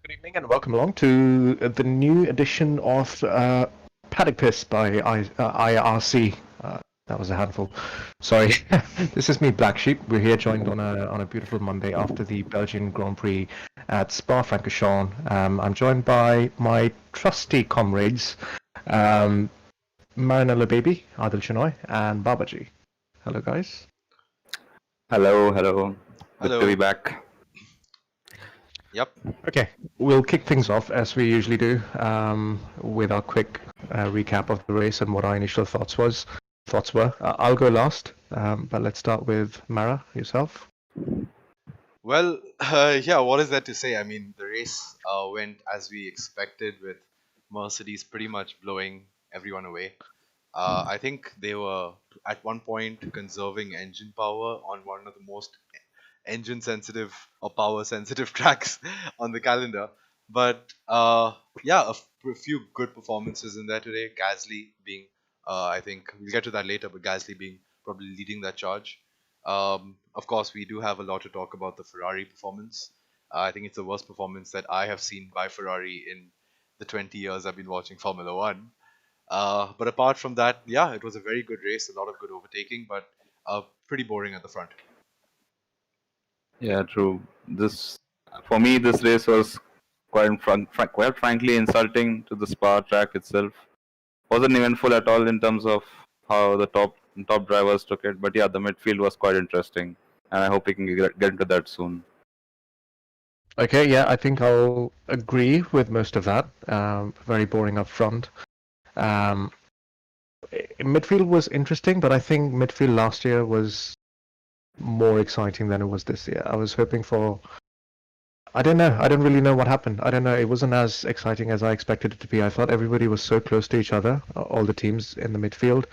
Good evening and welcome along to the new edition of Paddock P by IRC. That was a handful. Sorry. This is me, BlackSheep. We're here joined on a beautiful Monday after the Belgian Grand Prix at Spa-Francorchamps. I'm joined by my trusty comrades, Maranellobaby, Adil Chinoy, and BaBa.G. Hello, guys. Hello. Good Hello. to be back. Yep. Okay, we'll kick things off as we usually do with our quick recap of the race and what our initial thoughts were. I'll go last, but let's start with Mara, yourself. Well, yeah, what is that to say? I mean, the race went as we expected, with Mercedes pretty much blowing everyone away. I think they were at one point conserving engine power on one of the most engine sensitive or power sensitive tracks on the calendar. But yeah, a few good performances in there today. Gasly being, I think we'll get to that later, but Gasly being probably leading that charge. Of course, we do have a lot to talk about the Ferrari performance. I think it's the worst performance that I have seen by Ferrari in the 20 years I've been watching Formula One. But apart from that, yeah, it was a very good race, a lot of good overtaking, but pretty boring at the front. Yeah, true. For me, this race was quite frankly insulting to the Spa track itself. Wasn't eventful at all in terms of how the top drivers took it. But yeah, the midfield was quite interesting, and I hope we can get into that soon. Okay, yeah, I think I'll agree with most of that. Very boring up front. Midfield was interesting, but I think midfield last year was more exciting than it was this year. I was hoping for... I don't know. I don't really know what happened. I don't know. It wasn't as exciting as I expected it to be. I thought everybody was so close to each other, all the teams in the midfield.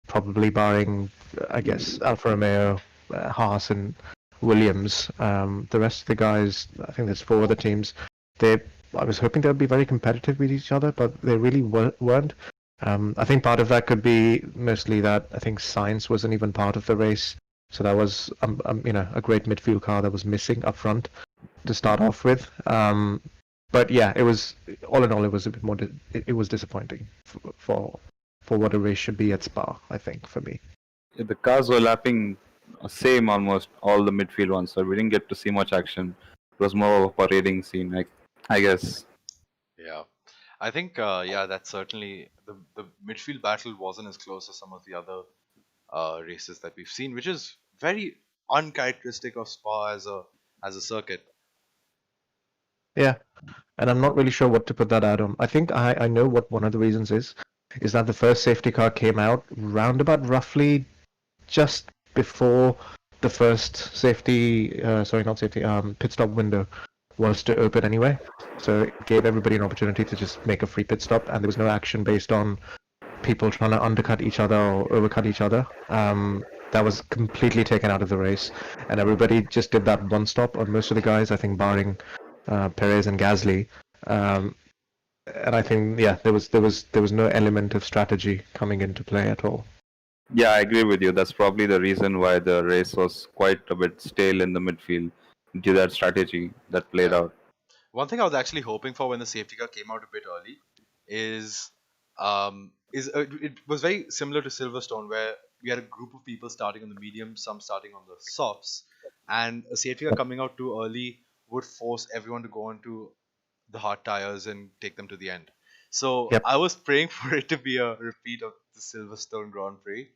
Probably barring, I guess, Alfa Romeo, Haas, and Williams. The rest of the guys, I think there's 4 other teams. I was hoping they would be very competitive with each other, but they really weren't. I think part of that could be mostly that I think Sainz wasn't even part of the race. So that was, a great midfield car that was missing up front to start off with. But yeah, it was all in all, it was a bit more. It was disappointing for what a race should be at Spa. I think for me. Yeah, the cars were lapping same almost all the midfield ones, so we didn't get to see much action. It was more of a parading scene, I guess. Yeah, I think that's certainly the midfield battle wasn't as close as some of the other races that we've seen, which is very uncharacteristic of Spa as a circuit. Yeah, and I'm not really sure what to put that out on. I think I know what one of the reasons is that the first safety car came out roundabout roughly just before the first pit stop window was to open anyway. So it gave everybody an opportunity to just make a free pit stop, and there was no action based on people trying to undercut each other or overcut each other. That was completely taken out of the race, and everybody just did that one stop on most of the guys, I think, barring Perez and Gasly. And I think, yeah, there was no element of strategy coming into play at all. Yeah, I agree with you. That's probably the reason why the race was quite a bit stale in the midfield, due to that strategy that played out. One thing I was actually hoping for when the safety car came out a bit early is it was very similar to Silverstone, where we had a group of people starting on the medium, some starting on the softs, and a safety car coming out too early would force everyone to go onto the hard tires and take them to the end. So Yep. I was praying for it to be a repeat of the Silverstone Grand Prix,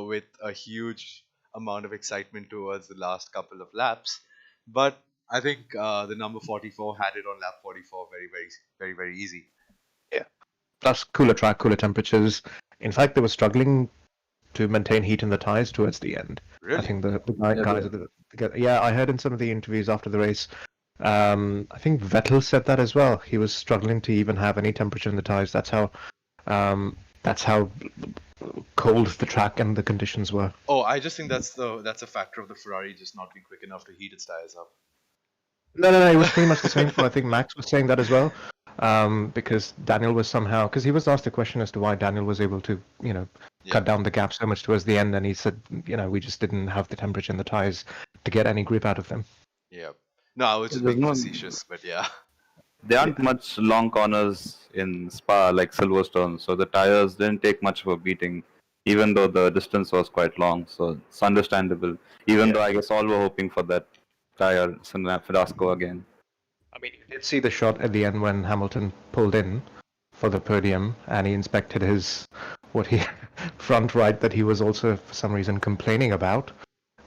with a huge amount of excitement towards the last couple of laps. But I think the number 44 had it on lap 44 very, very, very, very easy. Yeah. Plus cooler track, cooler temperatures. In fact, they were struggling to maintain heat in the tires towards the end. Really? I think the guys I heard in some of the interviews after the race. I think Vettel said that as well. He was struggling to even have any temperature in the tires. That's how cold the track and the conditions were. Oh, I just think that's a factor of the Ferrari just not being quick enough to heat its tires up. No, it was pretty much the same. I think Max was saying that as well. Because Daniel was because he was asked a question as to why Daniel was able to, cut down the gap so much towards the end, and he said, we just didn't have the temperature in the tires to get any grip out of them. Yeah. No, I was just There's being no, facetious, but yeah. there aren't much long corners in Spa like Silverstone, so the tires didn't take much of a beating, even though the distance was quite long. So it's understandable. Even though I guess all were hoping for that tire fiasco again. I mean, you did see the shot at the end when Hamilton pulled in for the podium and he inspected his what he front right that he was also for some reason complaining about.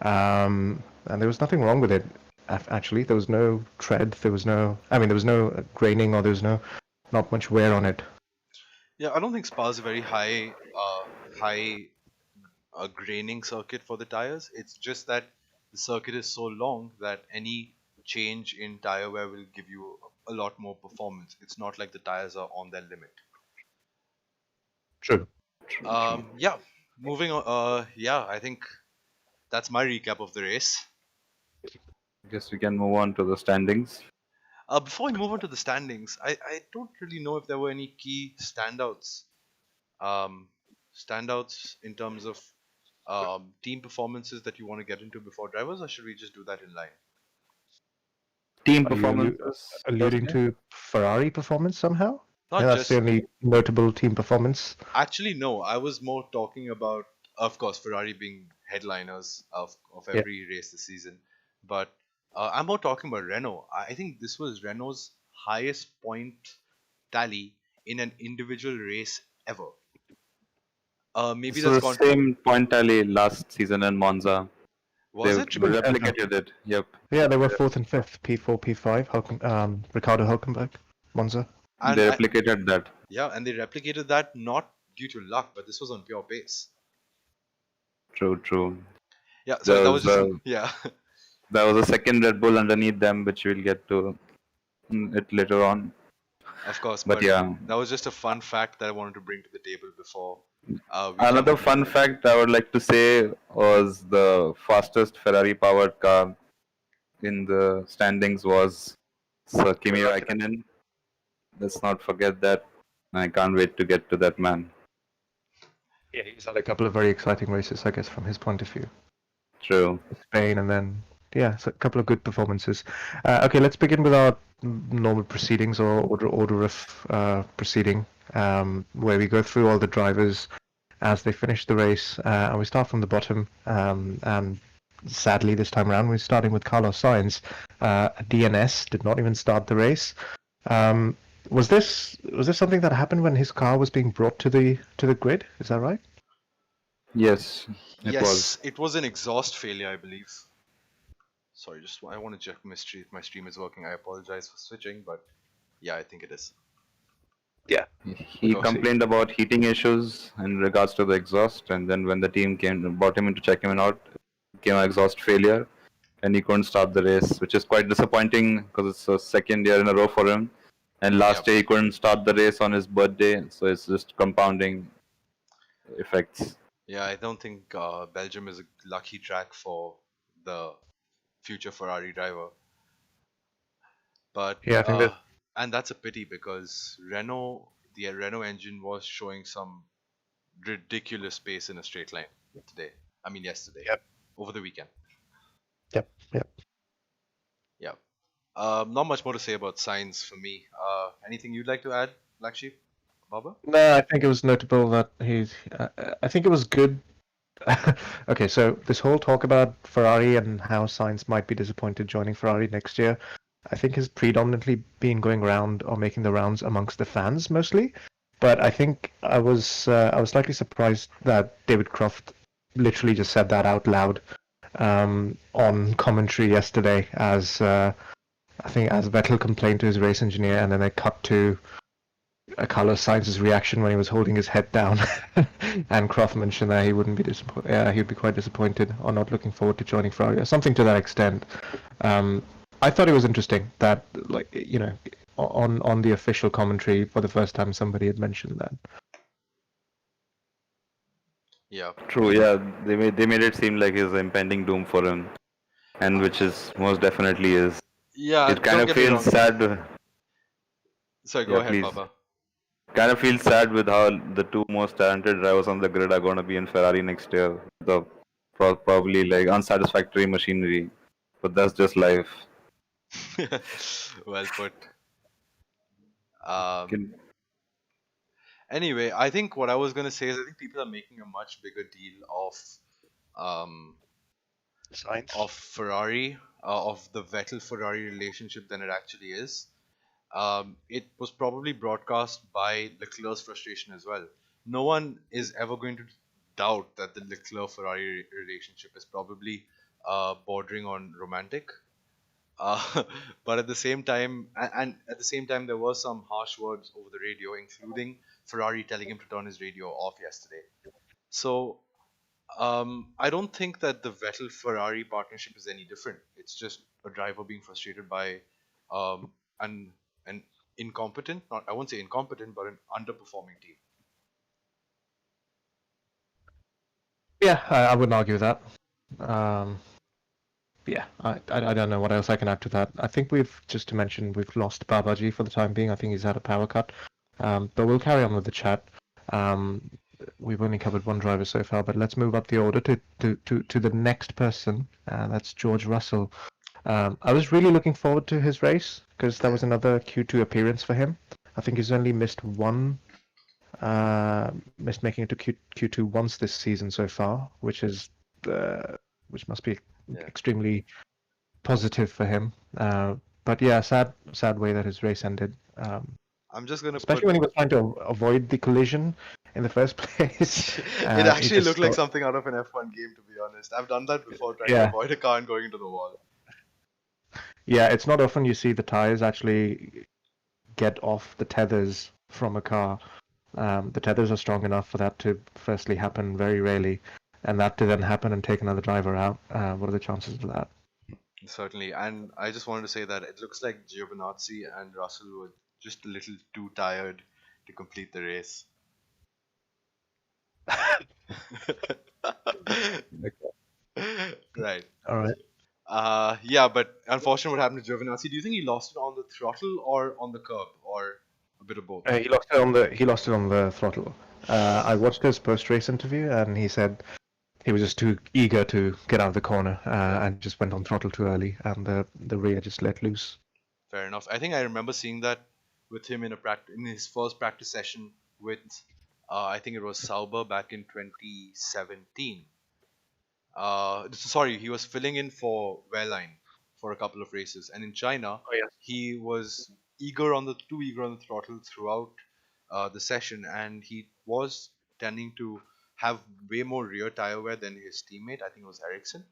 And there was nothing wrong with it. Actually, there was no tread. There was no. I mean, there was no graining or there was not much wear on it. Yeah, I don't think Spa is a very high graining circuit for the tires. It's just that the circuit is so long that any change in tire wear will give you a lot more performance. It's not like the tires are on their limit. True. Yeah, moving on. Yeah, I think that's my recap of the race. I guess we can move on to the standings. Before we move on to the standings, I don't really know if there were any key standouts. Standouts in terms of team performances that you want to get into before drivers, or should we just do that in line? Team Are you performances. alluding to Ferrari performance somehow? Not Yeah, that's just the only notable team performance. actually no. I was more talking about, of course, Ferrari being headliners of Yeah. every race this season, but I'm more talking about Renault. I think this was Renault's highest point tally in an individual race ever. Maybe This that's was the gone. same point tally last season in Monza. Was They it? replicated it. Yep. Yeah, they were fourth and fifth, P4, P5. Ricardo Hulkenberg, Monza. And They replicated that. yeah, and they replicated that not due to luck, but this was on pure pace. True. Yeah, so that was just a, yeah. there was a second Red Bull underneath them, which we'll get to it later on. Of course, But yeah, that was just a fun fact that I wanted to bring to the table before we another jump fun fact I would like to say was the fastest Ferrari-powered car in the standings was Sir Kimi Raikkonen. Let's not forget that. I can't wait to get to that man. Yeah, he's had a couple of very exciting races, I guess, from his point of view. True. Spain, and then so a couple of good performances. Okay, let's begin with our normal proceedings or order of proceeding, where we go through all the drivers as they finish the race, and we start from the bottom. And sadly, this time around, we're starting with Carlos Sainz. DNS did not even start the race. Was this something that happened when his car was being brought to the grid? Is that right? Yes, it was. it was an exhaust failure, I believe. Sorry, just I want to check if my stream is working. I apologize for switching, but yeah, I think it is. Yeah. He complained about heating issues in regards to the exhaust, and then when the team brought him in to check him out, it came an exhaust failure, and he couldn't start the race, which is quite disappointing because it's the second year in a row for him. And last year he couldn't start the race on his birthday, so it's just compounding effects. Yeah, I don't think Belgium is a lucky track for the future Ferrari driver. But Yeah, I think and that's a pity because the Renault engine was showing some ridiculous pace in a straight line today. I mean yesterday. Yep. Over the weekend. Yep. Yeah. Not much more to say about Sainz for me. Anything you'd like to add, BlackSheep? BaBa? No, I think it was notable that he's. I think it was good. Okay, so this whole talk about Ferrari and how Sainz might be disappointed joining Ferrari next year, I think has predominantly been going around or making the rounds amongst the fans mostly. But I think I was slightly surprised that David Croft literally just said that out loud on commentary yesterday as I think as Vettel complained to his race engineer, and then they cut to Carlos Sainz's reaction when he was holding his head down, and Croft mentioned that he wouldn't be disappointed. Yeah, he'd be quite disappointed or not looking forward to joining Ferrari, or something to that extent. I thought it was interesting that, like, you know, on the official commentary for the first time, somebody had mentioned that. Yeah. True. Yeah, they made it seem like it's impending doom for him, and which is most definitely is. Yeah. It kind of feels sad. Sorry, go ahead, please. BaBa. Kind of feels sad with how the two most talented drivers on the grid are going to be in Ferrari next year. The probably like unsatisfactory machinery, but that's just life. Well put. Um, Can- anyway, I think what I was gonna say is I think people are making a much bigger deal um, Science. of Ferrari, of the Vettel Ferrari relationship than it actually is. It was probably broadcast by Leclerc's frustration as well. No one is ever going to doubt that the Leclerc Ferrari relationship is probably bordering on romantic. Uh, but at the same time, and at the same time, there were some harsh words over the radio, including Ferrari telling him to turn his radio off yesterday. So I don't think that the Vettel Ferrari partnership is any different. It's just a driver being frustrated by um, an incompetent, not I won't say incompetent, but an underperforming team. Yeah, I wouldn't argue with that. Um, yeah, I don't know what else I can add to that. I think just to mention, we've lost BaBa.G for the time being. I think he's had a power cut. But we'll carry on with the chat. Um, we've only covered one driver so far, but let's move up the order to the next person. That's George Russell. I was really looking forward to his race because that was another Q2 appearance for him. I think he's only missed making it to Q2 once this season so far, which must be Yeah. extremely positive for him. But yeah, sad way that his race ended. I'm just gonna put. Especially when he was trying to avoid the collision in the first place. It He actually just looked like thought, something out of an F1 game, to be honest. I've done that before, trying to yeah, avoid a car and going into the wall. yeah. It's not often you see the tires actually get off the tethers from a car. The tethers are strong enough for that to firstly happen very rarely, and that to then happen and take another driver out. What are the chances of that? Certainly, and I just wanted to say that it looks like Giovinazzi and Russell were just a little too tired to complete the race. Right. All right. Yeah, but unfortunately, what happened to Giovinazzi? Do you think he lost it on the throttle or on the curb, or a bit of both? He lost it on the throttle. I watched his post race interview, and he said he was just too eager to get out of the corner Yeah, and just went on throttle too early, and the rear just let loose. fair enough. I think I remember seeing that with him in his first practice session with, I think it was Sauber back in 2017. Sorry, he was filling in for Wehrlein for a couple of races, and in China, Oh yes. he was too eager on the throttle throughout the session, and he was tending to have way more rear tire wear than his teammate. I think it was Ericsson.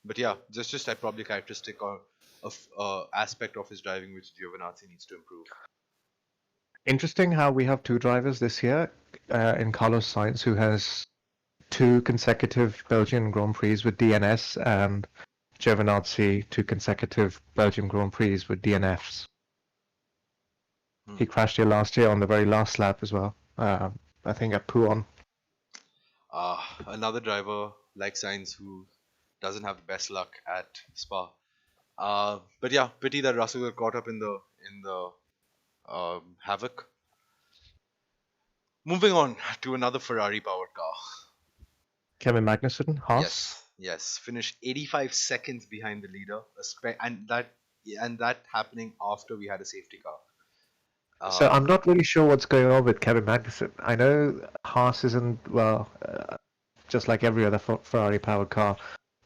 But yeah, just a probably characteristic or of aspect of his driving which Giovinazzi needs to improve. Interesting how we have two drivers this year in Carlos Sainz, who has two consecutive Belgian Grand Prix with DNS, and Giovinazzi two consecutive Belgian Grand Prix with DNFs. Hmm. He crashed here last year on the very last lap as well. I think at Pouon. Another driver like Sainz who doesn't have the best luck at Spa. But yeah, pity that Russell got caught up in the havoc. Moving on to another Ferrari powered car. Kevin Magnussen, Haas. Yes, finished 85 seconds behind the leader, and that happening after we had a safety car. So I'm Um, not really sure what's going on with Kevin Magnussen. I know Haas isn't, well, just like every other Ferrari powered car,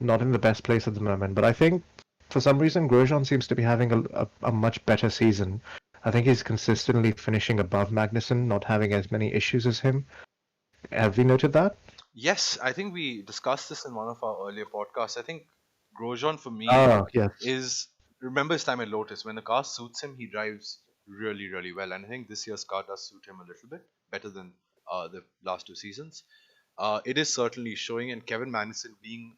not in the best place at the moment. But I think for some reason Grosjean seems to be having a much better season. I think he's consistently finishing above Magnussen, not having as many issues as him. Have you noted that? yes, I think we discussed this in one of our earlier podcasts. I think Grosjean for me Oh, yes. is remember his time at Lotus. When the car suits him, he drives really, really well. And I think this year's car does suit him a little bit better than the last two seasons. It is certainly showing, and Kevin Magnussen being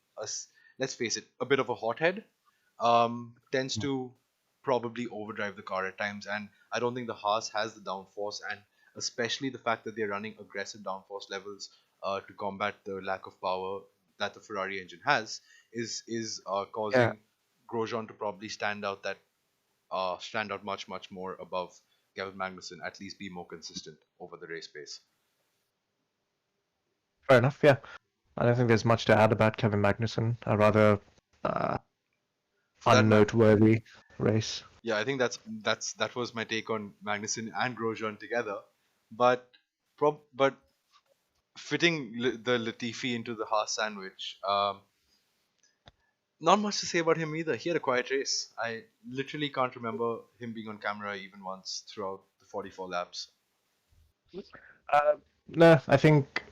let's face it, a bit of a hothead, tends to probably overdrive the car at times. And I don't think the Haas has the downforce, and especially the fact that they're running aggressive downforce levels to combat the lack of power that the Ferrari engine has, is Yeah, causing Grosjean to probably stand out much more above Kevin Magnussen, at least be more consistent over the race pace. fair enough. Yeah. I don't think there's much to add about Kevin Magnussen. I rather, uh, For that matter. unnoteworthy race. Yeah, I think that was my take on Magnussen and Grosjean together. But but fitting the Latifi into the Haas sandwich, not much to say about him either. He had a quiet race. I literally can't remember him being on camera even once throughout the 44 laps. No, I think,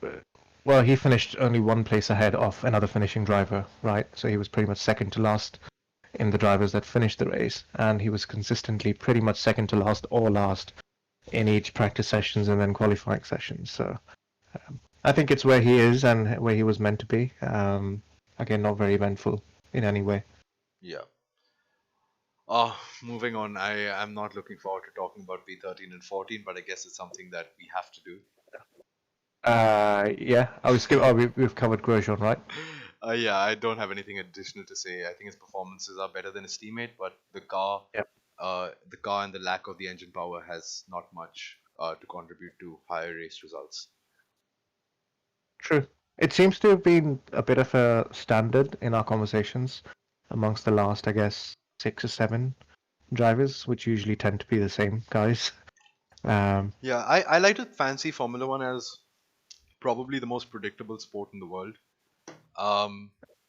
well, he finished only one place ahead of another finishing driver, right? So he was pretty much second to last in the drivers that finished the race, and he was consistently pretty much second to last or last in each practice sessions and then qualifying sessions. So I think it's where he is and where he was meant to be. Again, not very eventful in any way. Yeah. Moving on, I am not looking forward to talking about P13 and 14, but I guess it's something that we have to do. Yeah, I was skip. Oh, we've covered Grosjean, right? Yeah, I don't have anything additional to say. I think his performances are better than his teammate, but the car, Yep. the car and the lack of the engine power has not much to contribute to higher race results. True. It seems to have been a bit of a standard in our conversations amongst the last, I guess, 6 or 7 drivers, which usually tend to be the same guys. Yeah, I like to fancy Formula One as probably the most predictable sport in the world.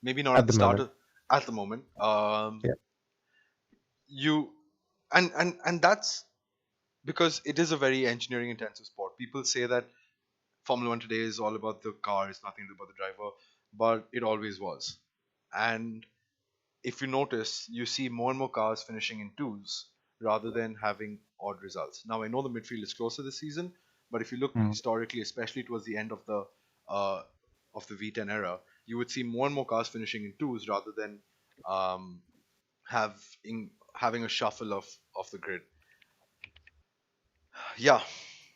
Maybe not At at the the start moment. at the moment. Yeah. You and that's because it is a very engineering intensive sport. People say that Formula One today is all about the car, it's nothing about the driver, but it always was. And if you notice, you see more and more cars finishing in twos rather than having odd results. Now I know the midfield is closer this season, but if you look Mm. historically, especially towards the end uh, of the V10 era, you would see more and more cars finishing in twos rather than um, having a shuffle of the grid. Yeah.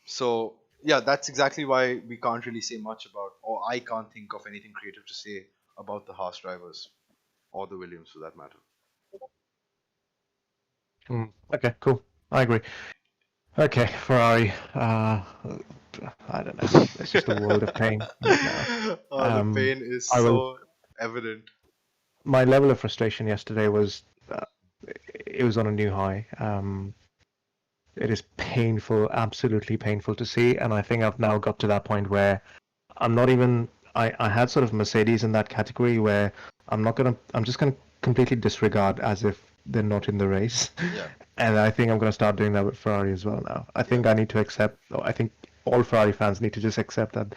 So yeah, that's exactly why we can't really say much about, or I can't think of anything creative to say about the Haas drivers or the Williams for that matter. Okay, cool. I agree. Okay, Ferrari. I don't know. It's just a world of pain right now. The pain is I will. so evident. My level of frustration yesterday was, it was on a new high. It is painful, absolutely painful to see, and I think I've now got to that point where I'm not even. I had sort of Mercedes in that category where I'm just gonna completely disregard as if they're not in the race. Yeah. And I think I'm gonna start doing that with Ferrari as well now. I think I need to accept. Or I think all Ferrari fans need to just accept that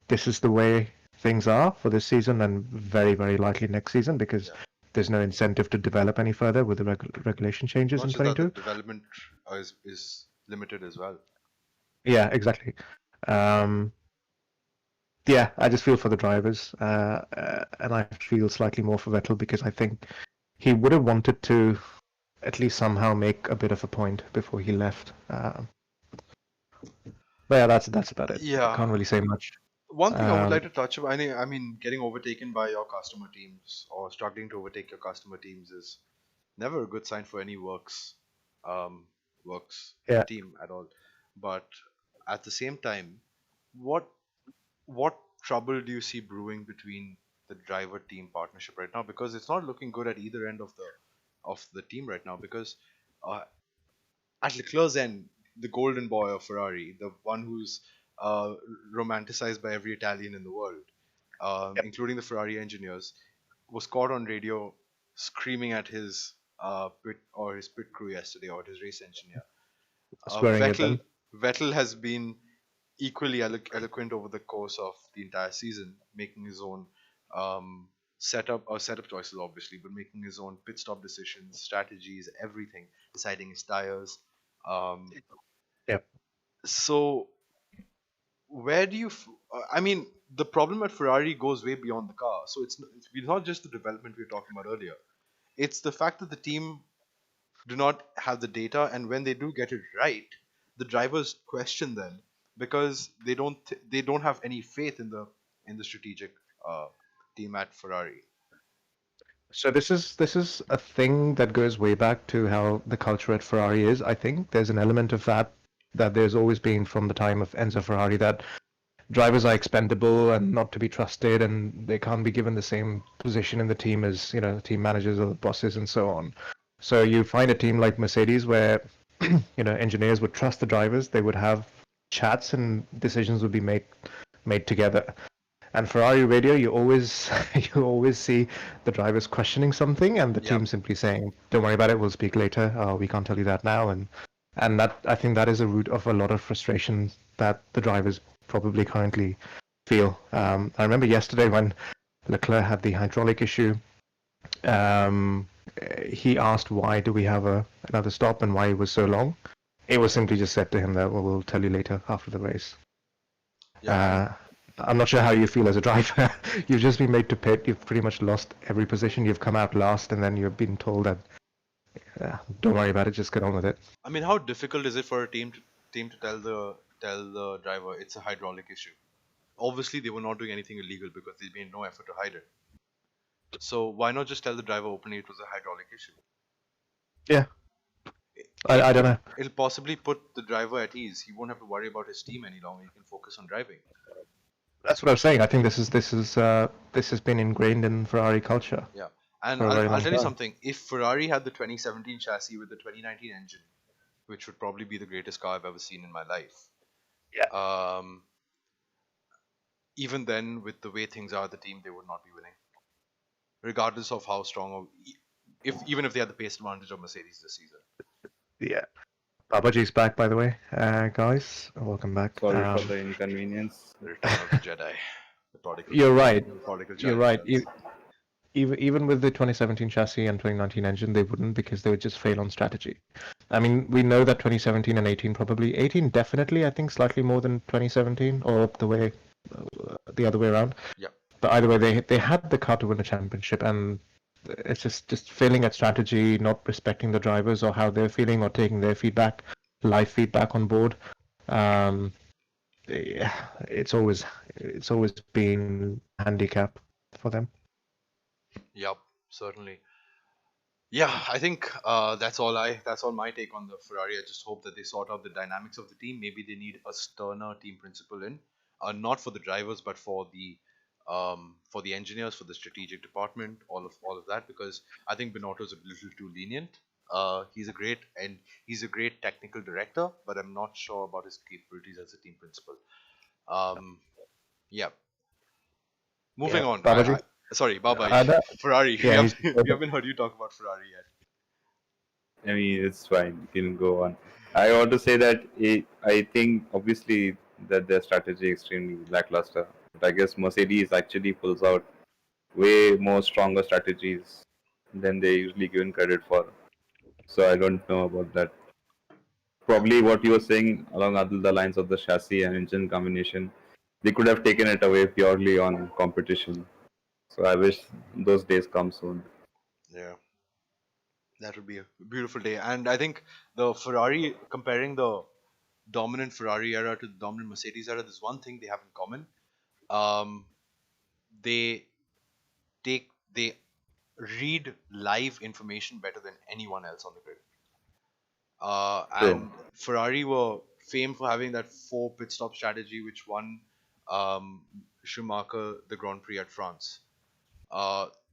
this is the way things are for this season and very, very likely next season, because there's no incentive to develop any further with the regulation changes Not in just that, the 22. development is limited as well. Yeah, exactly. Um, yeah, I just feel for the drivers, and I feel slightly more for Vettel because I think he would have wanted to at least somehow make a bit of a point before he left. But yeah, that's about it. I Yeah. can't really say much. One thing I would Um, like to touch upon, I mean, getting overtaken by your customer teams or struggling to overtake your customer teams is never a good sign for any um, works yeah, team at all. But at the same time, what what trouble do you see brewing between the driver team partnership right now? Because it's not looking good at either end of the team right now. Because uh, at Leclerc's end, the golden boy of Ferrari, the one who's uh, romanticized by every Italian in the world, yep, including the Ferrari engineers, was caught on radio screaming at his pit crew yesterday, or his race engineer. swearing at Vettel them. Vettel has been equally eloquent over the course of the entire season, making his own setup choices, obviously, but making his own pit stop decisions, strategies, everything, deciding his tires. Um, Yep. so where do you? I mean, the problem at Ferrari goes way beyond the car. So it's not just the development we were talking about earlier. It's the fact that the team do not have the data, and when they do get it right, the drivers question them because they don't have any faith in the strategic uh, team at Ferrari. So this is a thing that goes way back to how the culture at Ferrari is. I think there's an element of that there's always been from the time of Enzo Ferrari, that drivers are expendable and not to be trusted, and they can't be given the same position in the team as team managers or the bosses and so on. So you find a team like Mercedes where engineers would trust the drivers. They would have chats and decisions would be made together. And Ferrari radio, you always you always see the drivers questioning something and the Yep. team simply saying, "Don't worry about it. We'll speak later. We can't tell you that now." And that, I think, that is a root of a lot of frustration that the drivers probably currently feel. I remember yesterday when Leclerc had the hydraulic issue. He asked why do we have another stop and why it was so long. It was simply just said to him that, well, we'll tell you later after the race. Yeah. I'm not sure how you feel as a driver. You've just been made to pit. You've pretty much lost every position. You've come out last, and then you've been told that don't worry about it. Just get on with it. I mean, how difficult is it for a team to tell the driver it's a hydraulic issue? Obviously, they were not doing anything illegal because they made no effort to hide it. So why not just tell the driver openly it was a hydraulic issue? Yeah. I don't know. It'll possibly put the driver at ease. He won't have to worry about his team any longer. He can focus on driving. That's what I'm saying. I think this has been ingrained in Ferrari culture. Yeah, and For a very I'll long tell you time. something. If Ferrari had the 2017 chassis with the 2019 engine, which would probably be the greatest car I've ever seen in my life. Yeah. Even then, with the way things are, the team, they would not be winning, regardless of how strong or even if they had the pace advantage of Mercedes this season. Yeah. BaBa.G's back, by the way, guys. Welcome back. Sorry for the inconvenience. The return of the Jedi. The prodigal. You're right. The prodigal You're child right. returns. Even with the 2017 chassis and 2019 engine, they wouldn't, because they would just fail on strategy. I mean, we know that 2017 and 18 probably 18 definitely, I think, slightly more than 2017, or the other way around. Yeah. But either way, they had the car to win a championship, and it's just failing at strategy, not respecting the drivers or how they're feeling, or taking their feedback, live feedback on board. Yeah, it's always been a handicap for them. Yep, certainly. Yeah, I think that's all my take on the Ferrari. I just hope that they sort out the dynamics of the team. Maybe they need a sterner team principal in, not for the drivers, but for the engineers, for the strategic department, all of that. Because I think Binotto's a little too lenient. He's a great technical director, but I'm not sure about his capabilities as a team principal. Yeah. Moving Yeah, on. BaBa.G? Sorry, Baba. No. Ferrari. Yeah, we haven't heard you talk about Ferrari yet. I mean, it's fine. You can go on. I want to say that I think obviously that their strategy is extremely lackluster. But I guess Mercedes actually pulls out way more stronger strategies than they usually given credit for. So I don't know about that. Probably what you were saying along the lines of the chassis and engine combination, they could have taken it away purely on competition. So I wish those days come soon. Yeah. That would be a beautiful day. And I think the Ferrari, comparing the dominant Ferrari era to the dominant Mercedes era, there's one thing they have in common. They read live information better than anyone else on the grid. And Ferrari were famed for having that 4 pit stop strategy, which won Schumacher the Grand Prix at France.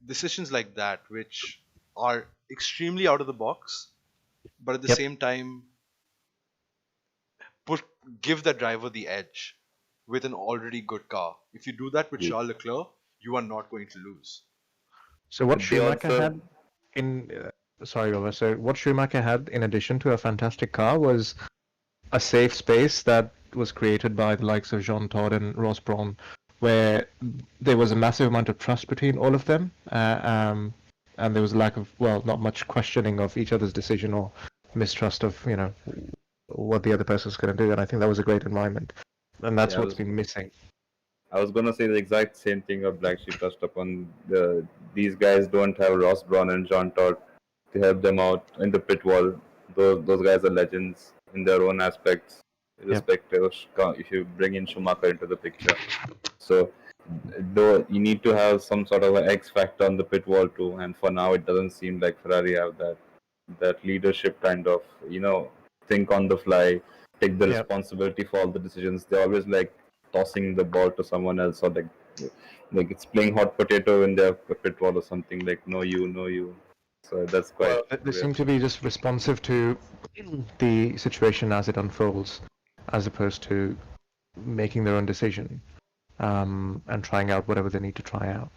Decisions like that, which are extremely out of the box, but at the same time give the driver the edge with an already good car. If you do that with Charles Leclerc, you are not going to lose. So what Schumacher had so what Schumacher had in addition to a fantastic car was a safe space that was created by the likes of Jean Todt and Ross Brawn, where there was a massive amount of trust between all of them, and there was a lack of, not much questioning of each other's decision or mistrust of, what the other person's going to do. And I think that was a great environment, and that's what's been missing. I was gonna say the exact same thing of BlackSheep touched upon. These guys don't have Ross Brawn and John Todt to help them out in the pit wall. Those guys are legends in their own aspects, irrespective of if you bring in Schumacher into the picture. So though you need to have some sort of an X factor on the pit wall too, and for now it doesn't seem like Ferrari have that leadership kind of, think on the fly, take the responsibility for all the decisions. They're always like tossing the ball to someone else, or like it's playing hot potato in their pit wall or something. Like no you. So that's quite Well, they weird. seem to be just responsive to the situation as it unfolds, as opposed to making their own decision and trying out whatever they need to try out.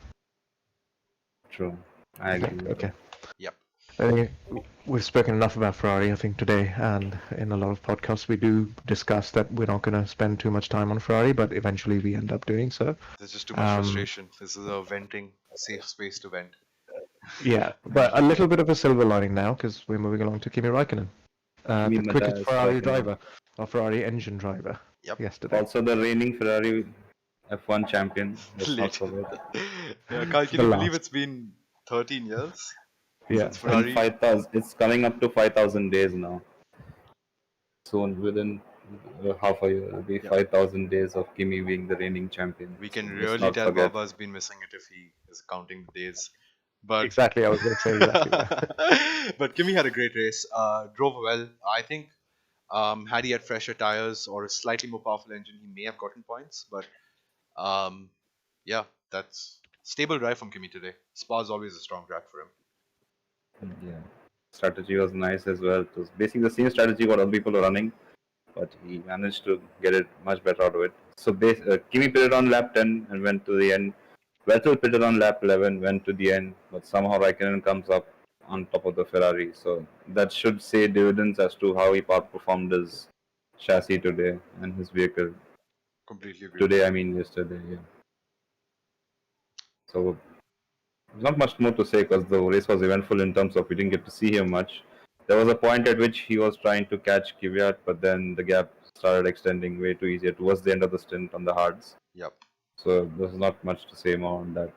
True, I I agree think. with Okay. Yep. I think we've spoken enough about Ferrari, I think, today, and in a lot of podcasts we do discuss that we're not going to spend too much time on Ferrari, but eventually we end up doing so. There's just too much frustration. This is a safe space to vent. Yeah, but a little bit of a silver lining now, because we're moving along to Kimi Raikkonen, Kimi the quickest Matthias Ferrari Raikkonen. driver, or Ferrari engine driver, Yep. yesterday. Also the reigning Ferrari F1 champion. Let's not Late. forget. Yeah, Kyle, can The you believe last. it's been 13 years Yeah, since Ferrari? 5,000. It's coming up to 5,000 days now. Soon, within half a year, it'll be Yeah. 5,000 days of Kimi being the reigning champion. We can So really let's not tell forget. Baba's been missing it if he is counting the days. But exactly. I was going to say exactly that. but Kimi had a great race. Drove well. I think had he had fresher tires or a slightly more powerful engine, he may have gotten points. But yeah, that's stable drive from Kimi today. Spa is always a strong track for him. Yeah, strategy was nice as well. It was basically the same strategy what other people were running, but he managed to get it much better out of it. So Kimi pitted on lap 10 and went to the end. Vettel pitted on lap 11, went to the end, but somehow Raikkonen comes up on top of the Ferrari. So that should say dividends as to how he performed his chassis today and his vehicle. Completely agree. Today, I mean yesterday, yeah. So there's not much more to say because the race was eventful in terms of we didn't get to see him much. There was a point at which he was trying to catch Kvyat, but then the gap started extending way too easier towards the end of the stint on the hards. Yep. So there's not much to say more on that.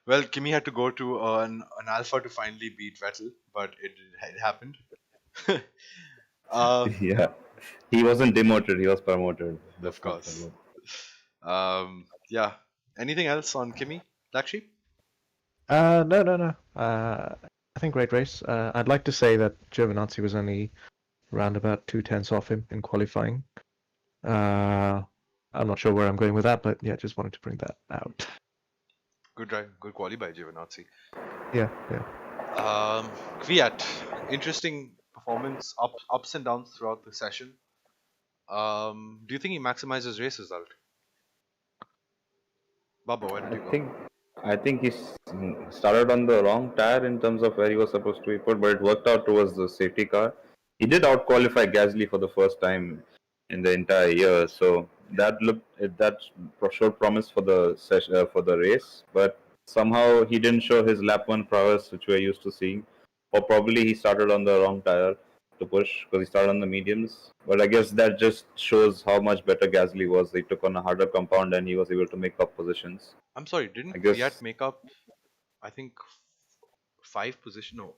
Well, Kimi had to go to an Alpha to finally beat Vettel, but it happened. Yeah, he wasn't demoted; he was promoted. That's Of course. Yeah. Anything else on Kimi, BlackSheep? No. I think great race. I'd like to say that Giovinazzi was only round about 2/10 off him in qualifying. I'm not sure where I'm going with that, but yeah, just wanted to bring that out. Good drive, good quality by Giovinazzi. Yeah. Kvyat, interesting performance, ups and downs throughout the session. Do you think he maximized his race result? Baba, where did you go? I think he started on the wrong tire in terms of where he was supposed to be put, but it worked out towards the safety car. He did out-qualify Gasly for the first time in the entire year, so that showed promise for the session for the race. But somehow he didn't show his lap one prowess, which we're used to seeing, or probably he started on the wrong tire to push because he started on the mediums. But I guess that just shows how much better Gasly was. He took on a harder compound and he was able to make up positions. I'm sorry, didn't I guess- Kvyat make up, I think, 5 position? No.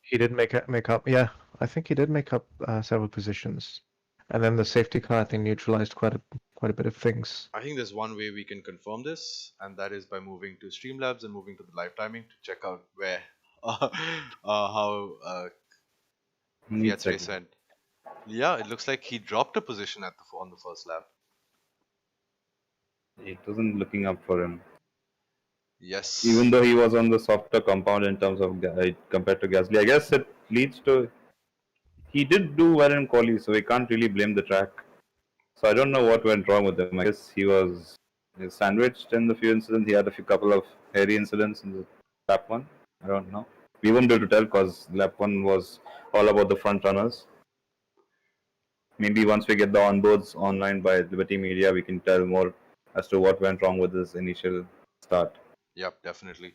He did make up. Yeah, I think he did make up several positions, and then the safety car I think neutralized quite a bit of things. I think there's one way we can confirm this, and that is by moving to Streamlabs and moving to the live timing to check out where, how Kvyat's race went. Yeah, it looks like he dropped a position on the first lap. It wasn't looking up for him. Yes. Even though he was on the softer compound in terms of compared to Gasly, I guess it leads to he did do well in quali, so we can't really blame the track. So I don't know what went wrong with him. I guess he was sandwiched in the few incidents. He had a couple of hairy incidents in the lap one. I don't know. We won't be able to tell because lap one was all about the front runners. Maybe once we get the onboards online by Liberty Media, we can tell more as to what went wrong with his initial start. Yep, definitely.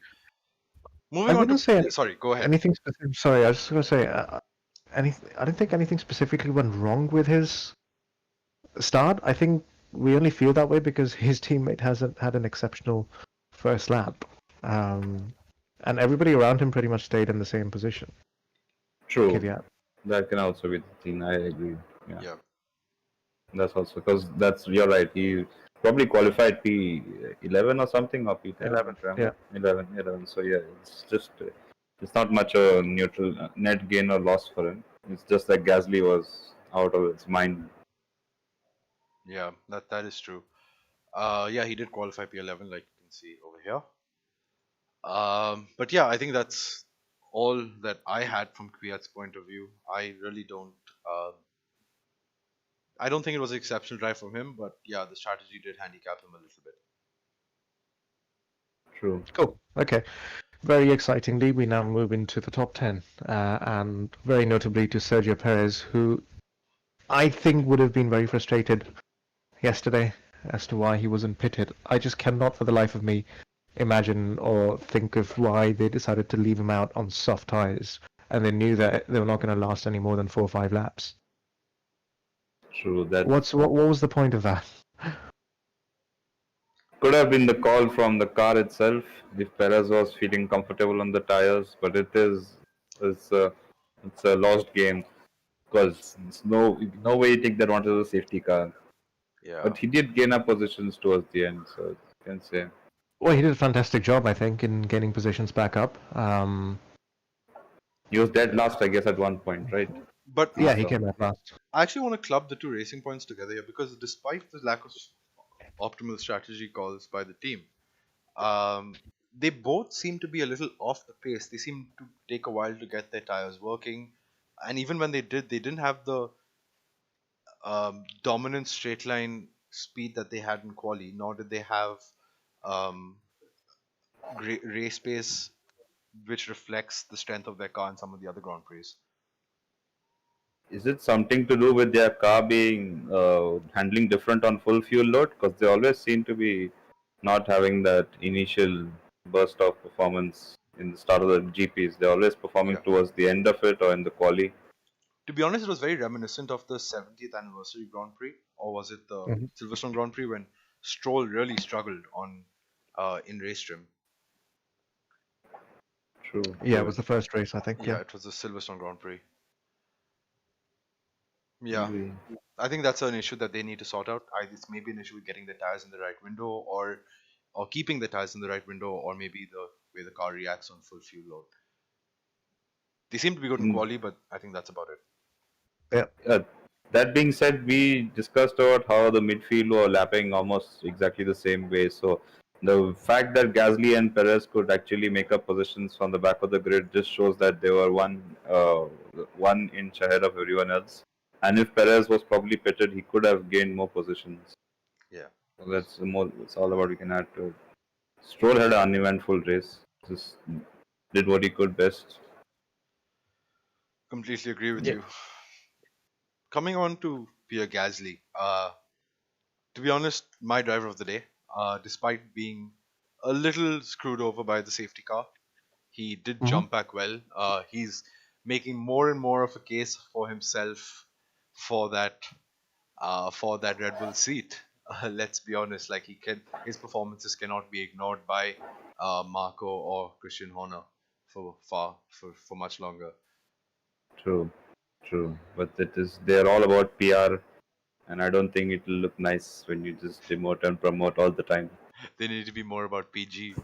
I Moving on wouldn't to say sorry, go ahead. anything specific. Sorry, I was just going to say I don't think anything specifically went wrong with his start. I think we only feel that way because his teammate hasn't had an exceptional first lap, and everybody around him pretty much stayed in the same position. True. Kvyat. That can also be the thing. I agree. Yeah. That's also because you're right. He probably qualified P11 or something or P10. 11, yeah. 11. So yeah, it's just it's not much a neutral net gain or loss for him. It's just that Gasly was out of his mind. Yeah, that is true. Yeah, he did qualify P11, like you can see over here. But yeah, I think that's all that I had from Kvyat's point of view. I really don't. Uh, I don't think it was an exceptional drive from him, but yeah, the strategy did handicap him a little bit. True. Cool. Okay. Very excitingly, we now move into the top 10, and very notably to Sergio Perez, who I think would have been very frustrated yesterday as to why he wasn't pitted. I just cannot for the life of me imagine or think of why they decided to leave him out on soft tires, and they knew that they were not going to last any more than 4 or 5 laps. True. That What was the point of that? could have been the call from the car itself if Perez was feeling comfortable on the tires, but it's a it's a lost game because it's no way you take that onto the safety car. Yeah. But he did gain up positions towards the end, so you can say Well, he did a fantastic job, I think, in getting positions back up. he was dead last, I guess, at one point, right? But Yeah, he came out last. I actually want to club the two racing points together here because despite the lack of optimal strategy calls by the team, they both seem to be a little off the pace. They seem to take a while to get their tires working, and even when they did, they didn't have the dominant straight line speed that they had in quali, nor did they have um, race pace which reflects the strength of their car in some of the other Grand Prix. Is it something to do with their car being handling different on full fuel load? Because they always seem to be not having that initial burst of performance in the start of the GPs. They're always performing Yeah. towards the end of it or in the quali. To be honest, it was very reminiscent of the 70th anniversary Grand Prix, or was it the Mhm. Silverstone Grand Prix when Stroll really struggled on in race trim. True. Yeah, it was the first race, I think. Yeah, Yeah. it was the Silverstone Grand Prix. Yeah, Agree. I think that's an issue that they need to sort out. It's maybe an issue with getting the tires in the right window, or keeping the tires in the right window, or maybe the way the car reacts on full fuel load. They seem to be good in Mm. quali, but I think that's about it. Yeah. That being said, we discussed about how the midfield were lapping almost exactly the same way. So the fact that Gasly and Perez could actually make up positions from the back of the grid just shows that they were 1 inch ahead of everyone else. And if Perez was probably pitted, he could have gained more positions. Yeah, So that's more. It's all about we can add to it. Stroll had an uneventful race. Just did what he could best. completely agree with Yeah. you. Coming on to Pierre Gasly, to be honest, my driver of the day, despite being a little screwed over by the safety car, he did Mhm. jump back well. He's making more and more of a case for himself for that Red Bull seat. Let's be honest, like his performances cannot be ignored by Marco or Christian Horner for much longer. True, true. But they're all about PR, and I don't think it'll look nice when you just demote and promote all the time. They need to be more about PG.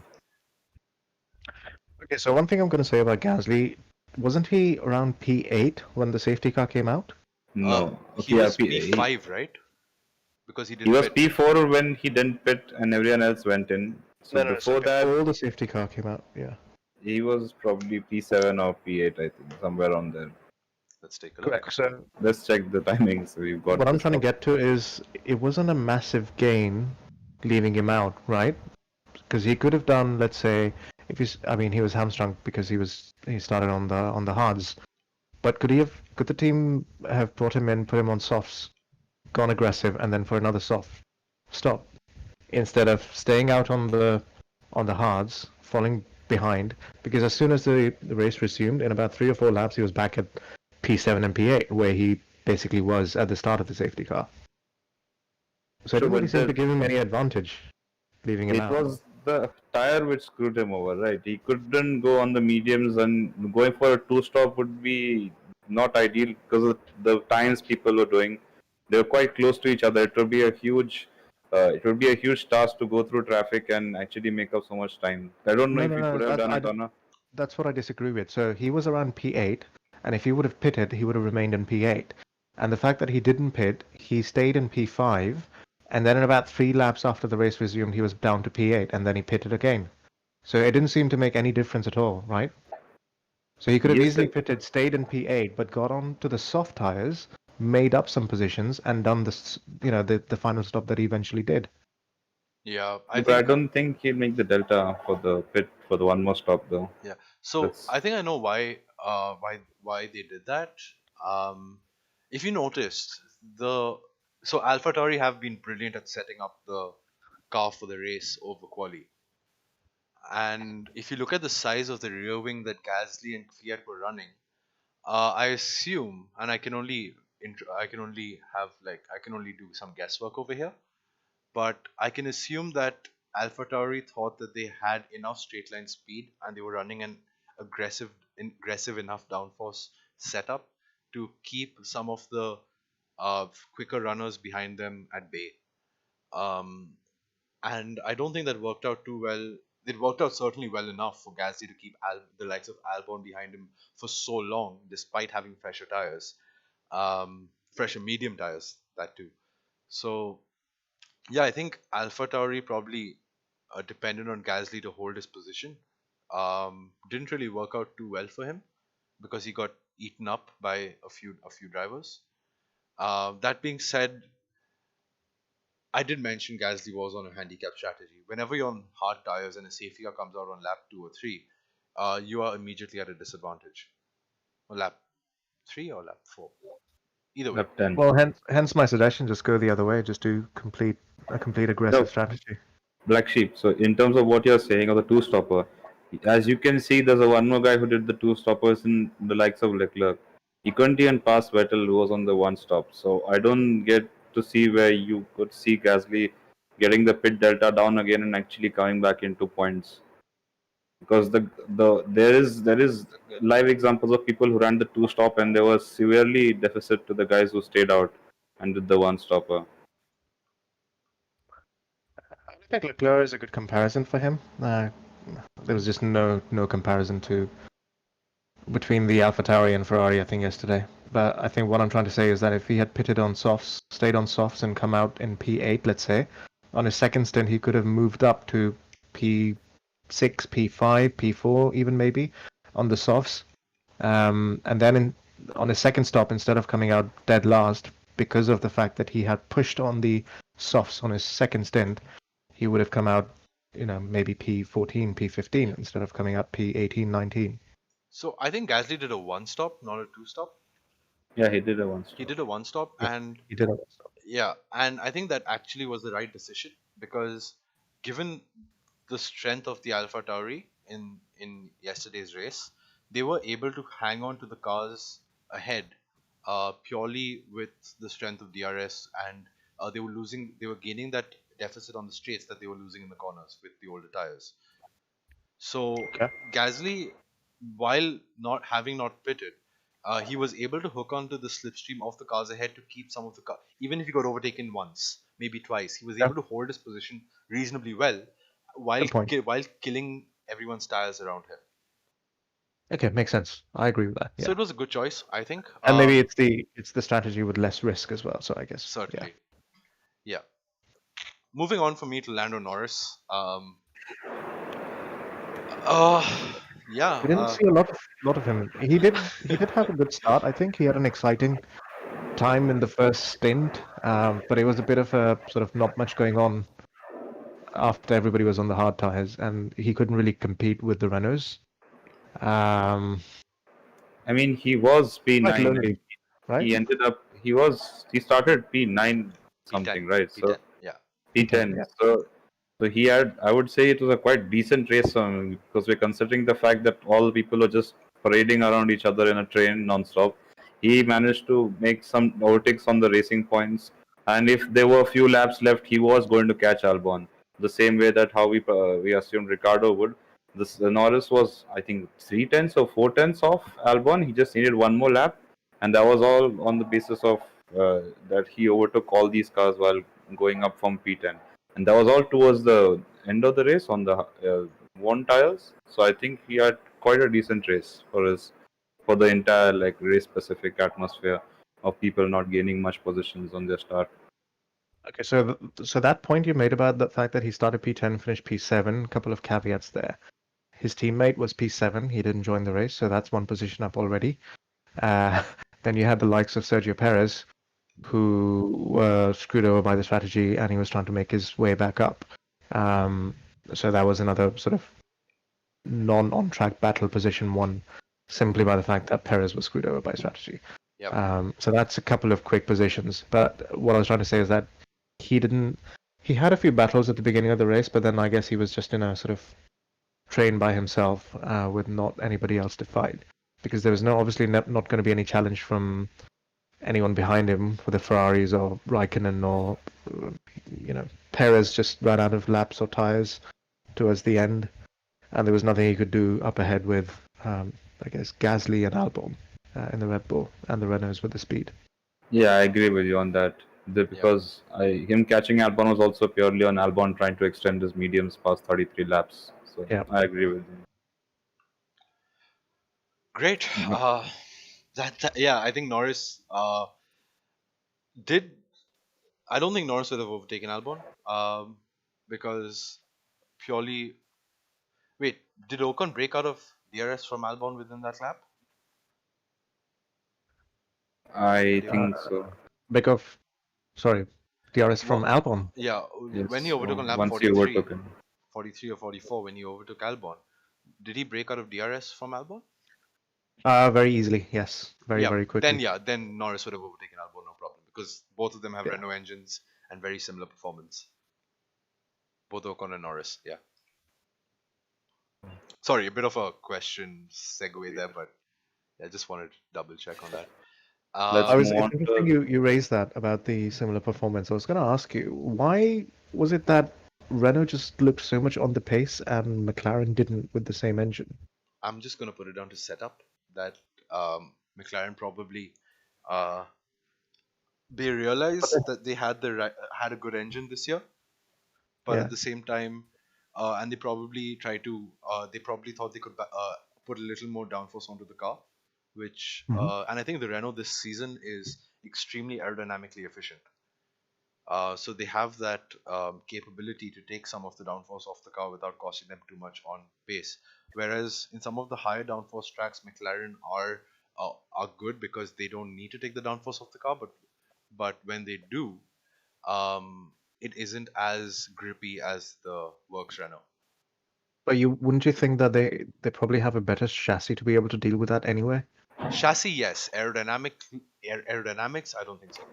Okay, so one thing I'm going to say about Gasly, wasn't he around P8 when the safety car came out? No, He okay, yeah, was P5, right? Because he he didn't was pit. P4 when he didn't pit and everyone else went in. So No, so before that, before the safety car came out, yeah. he was probably P7 or P8, I think, somewhere on there. Let's take a look. Correct. So Let's check the timings. We've got what I'm this trying to up. get to is it wasn't a massive gain leaving him out, right? Because he could have done, let's say, if he's, I mean, he was hamstrung because he started on the hards. But could the team have brought him in, put him on softs, gone aggressive, and then for another soft stop instead of staying out on the hards, falling behind? Because as soon as the race resumed, in about 3 or 4 laps, he was back at P7 and P8, where he basically was at the start of the safety car. So it True, didn't really but seem to give him any advantage leaving him it out. was the tire which screwed him over, right? He couldn't go on the mediums, and going for a two-stop would be not ideal because of the times people were doing. They were quite close to each other. It would be a huge task to go through traffic and actually make up so much time. I don't know No, if no, he no. could have done it or not. That's what I disagree with. So he was around P8, and if he would have pitted, he would have remained in P8. And the fact that he didn't pit, he stayed in P5, And then in about 3 laps after the race resumed, he was down to P8, and then he pitted again. So it didn't seem to make any difference at all, right? So he could have Yes, easily pitted, stayed in P8, but got on to the soft tires, made up some positions, and done this, the final stop that he eventually did. Yeah, I but I think. don't think he'll make the delta for the pit for the one more stop though. Yeah. So That's I think I know why they did that. If you noticed, the so AlphaTauri have been brilliant at setting up the car for the race over quali. And if you look at the size of the rear wing that Gasly and Fiat were running, I assume, and I can only do some guesswork over here, but I can assume that AlphaTauri thought that they had enough straight line speed and they were running an aggressive enough downforce setup to keep some of the quicker runners behind them at bay. Um, and I don't think that worked out too well. It worked out certainly well enough for Gasly to keep the likes of Albon behind him for so long, despite having fresher tires, fresher medium tires, that too. So yeah, I think AlphaTauri probably depended on Gasly to hold his position. Didn't really work out too well for him because he got eaten up by a few drivers. That being said, I did mention Gasly was on a handicap strategy. Whenever you're on hard tires and a safety car comes out on lap 2 or 3, you are immediately at a disadvantage. Or lap 3 or lap 4. Either way. lap 10. Well, hence my suggestion: just go the other way, just do a complete aggressive No, strategy. Black Sheep. So in terms of what you're saying of the two stopper, as you can see, there's a one more guy who did the two stoppers in the likes of Leclerc. He couldn't even pass Vettel, who was on the one stop. So I don't get to see where you could see Gasly getting the pit delta down again and actually coming back into points. Because there is live examples of people who ran the two stop and there was severely deficit to the guys who stayed out and did the one stopper. I think Leclerc is a good comparison for him. There was just no comparison between the AlphaTauri and Ferrari, I think, yesterday. But I think what I'm trying to say is that if he had pitted on softs, stayed on softs, and come out in P8, let's say, on his second stint, he could have moved up to P6, P5, P4, even maybe on the softs. And then on his second stop, instead of coming out dead last, because of the fact that he had pushed on the softs on his second stint, he would have come out, maybe P14, P15 instead of coming out P18, 19. So I think Gasly did a one stop, not a two stop. Yeah, he did a one He stop. did a one stop, Yeah, and he did it. yeah, and I think that actually was the right decision because given the strength of the Alpha Tauri in yesterday's race, they were able to hang on to the cars ahead purely with the strength of DRS, and they were gaining that deficit on the straights that they were losing in the corners with the older tires. So Okay. Gasly, while not pitted, he was able to hook onto the slipstream of the cars ahead to keep some of the car. Even if he got overtaken once, maybe twice, he was Yeah. able to hold his position reasonably well, while Good point. while killing everyone's tires around him. Okay, makes sense. I agree with that. So Yeah. it was a good choice, I think. And maybe it's the strategy with less risk as well. So I guess Certainly, yeah. Moving on for me to Lando Norris. Yeah. we didn't see a lot of him. He did have a good start. I think he had an exciting time in the first stint, but it was a bit of a sort of not much going on after everybody was on the hard tires, and he couldn't really compete with the Renaults. Um, I mean, he was quite P9 and lonely, right? he started P9 P10, something, right? So P10, yeah. P10, P10. yeah. So he had, I would say it was a quite decent race because we're considering the fact that all people are just parading around each other in a train non-stop. He managed to make some overtakes on the racing points, and if there were a few laps left, he was going to catch Albon. The same way that how we assumed Ricardo would. This Norris was, I think, 3/10 or 4/10 off Albon. He just needed one more lap, and that was all on the basis of that he overtook all these cars while going up from P10, and that was all towards the end of the race on the worn tires. So I think he had quite a decent race for the entire like race specific atmosphere of people not gaining much positions on their start. Okay, so that point you made about the fact that he started P10, finished P7, a couple of caveats there. His teammate was P7, he didn't join the race, so that's one position up already. Uh, then you had the likes of Sergio Perez, who were screwed over by the strategy, and he was trying to make his way back up. So that was another sort of non-on-track battle position one, simply by the fact that Perez was screwed over by strategy. Yep. So that's a couple of quick positions. But what I was trying to say is that he didn't. He had a few battles at the beginning of the race, but then I guess he was just in a sort of train by himself with not anybody else to fight, because there was obviously not going to be any challenge from anyone behind him for the Ferraris or Raikkonen or Perez just ran out of laps or tires towards the end, and there was nothing he could do up ahead with I guess Gasly and Albon in the Red Bull and the Renaults with the speed. Yeah, I agree with you on that. Because him catching Albon was also purely on Albon trying to extend his mediums past 33 laps. So Yeah. I agree with you. Great. Yeah, I think Norris did. I don't think Norris would have overtaken Albon, because purely. Wait, did Ocon break out of DRS from Albon within that lap? I They- think so. Because, sorry, DRS from Well, Albon. yeah, Yes. when he overtook on lap Once he overtook him. 43 or 44, when he overtook Albon, did he break out of DRS from Albon? Very easily, yes, Yeah, very quickly. then Norris would have overtaken Albon, no problem, because both of them have Yeah. Renault engines and very similar performance. Both Ocon and Norris, yeah. Sorry, a bit of a question segue there, but I just wanted to double check on that. Let's It's move on interesting to you raised that about the similar performance. I was going to ask you, why was it that Renault just looked so much on the pace and McLaren didn't with the same engine? I'm just going to put it down to setup that McLaren probably uh, they realized that they had a good engine this year, but Yeah. at the same time, and they probably thought they could put a little more downforce onto the car, which Mhm. and I think the Renault this season is extremely aerodynamically efficient. So they have that capability to take some of the downforce off the car without costing them too much on pace. Whereas in some of the higher downforce tracks, McLaren are good because they don't need to take the downforce off the car, but when they do, it isn't as grippy as the Works Renault. But wouldn't you think that they probably have a better chassis to be able to deal with that anyway? Chassis, yes. Aerodynamics, I don't think so.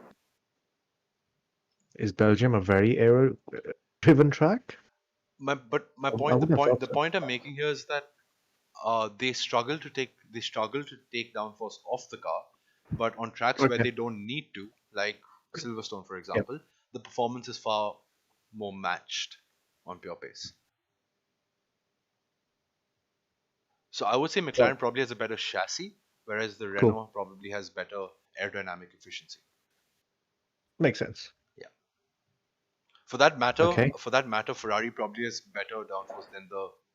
Is Belgium a very aero driven track? But my I point, would have thought the so. point I'm making here is that they struggle to take downforce off the car, but on tracks where Okay. they don't need to, like Silverstone, for Yep. example, the performance is far more matched on pure pace. So I would say Right. McLaren probably has a better chassis, whereas the Cool. Renault probably has better aerodynamic efficiency. Makes sense. Yeah. For that Okay. matter, Ferrari probably has better downforce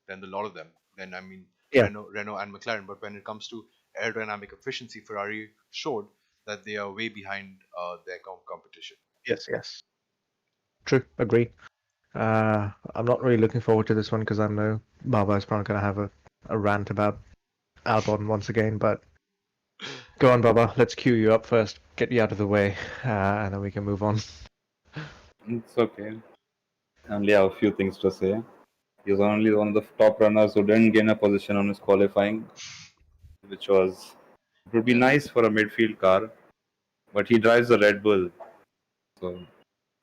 than the lot of them. Then I mean Yeah. Renault and McLaren. But when it comes to aerodynamic efficiency, Ferrari showed that they are way behind their competition. Yes. True. Agree. I'm not really looking forward to this one because I know BaBa is probably going to have a rant about Albon once again. But go on, BaBa. Let's cue you up first. Get you out of the way, and then we can move on. It's okay. I only have a few things to say. He was only one of the top runners who didn't gain a position on his qualifying, which was it would be Yeah. nice for a midfield car, but he drives a Red Bull, so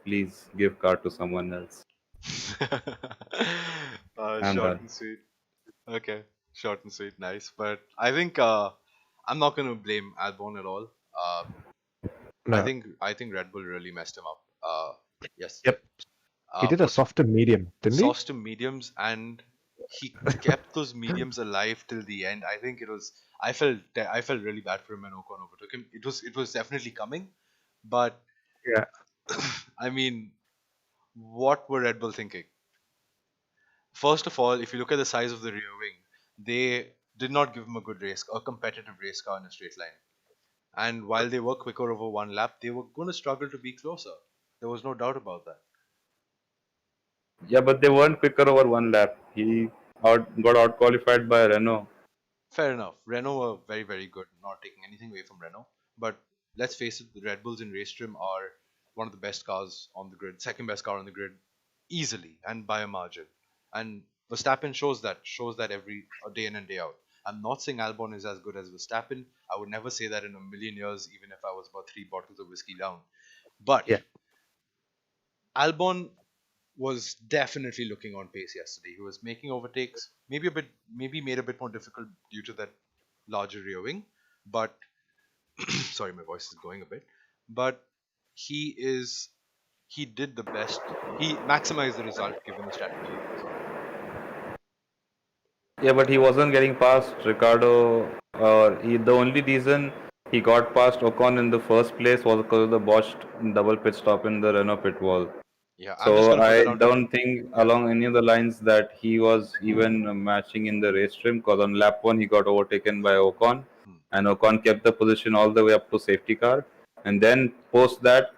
please give car to someone else. I'm Short done. and sweet. Okay, short and sweet, nice. But I think I'm not going to blame Albon at all. No. I think Red Bull really messed him up yesterday. Yep. He did a For softer medium, didn't he? sauce to mediums, and he kept those mediums alive till the end. I think it was. I felt really bad for him when Ocon overtook him. It was definitely coming, but Yeah. I mean, what were Red Bull thinking? First of all, if you look at the size of the rear wing, they did not give him a competitive race car in a straight line. And while they were quicker over one lap, they were going to struggle to be closer. There was no doubt about that. Yeah, but they weren't quicker over one lap. He got out qualified by Renault. Fair enough. Renault were very, very good. Not taking anything away from Renault, but let's face it, the Red Bulls in race trim are one of the best cars on the grid, second best car on the grid, easily and by a margin. And Verstappen shows that every day in and day out. I'm not saying Albon is as good as Verstappen. I would never say that in a million years, even if I was about 3 bottles of whiskey down. But Yeah. Albon was definitely looking on pace yesterday. He was making overtakes, maybe made a bit more difficult due to that larger rear wing. But sorry, my voice is going a bit. But he is he did the best. He maximized the result given the strategy he was on. Yeah, but he wasn't getting past Ricardo. The only reason he got past Ocon in the first place was because of the botched double pit stop in the Renault pit wall. Yeah, I'm just So gonna put that I out to don't think yeah. along any of the lines that he was even matching in the race trim, because on lap one he got overtaken by Ocon, Hmm. and Ocon kept the position all the way up to safety car. And then post that,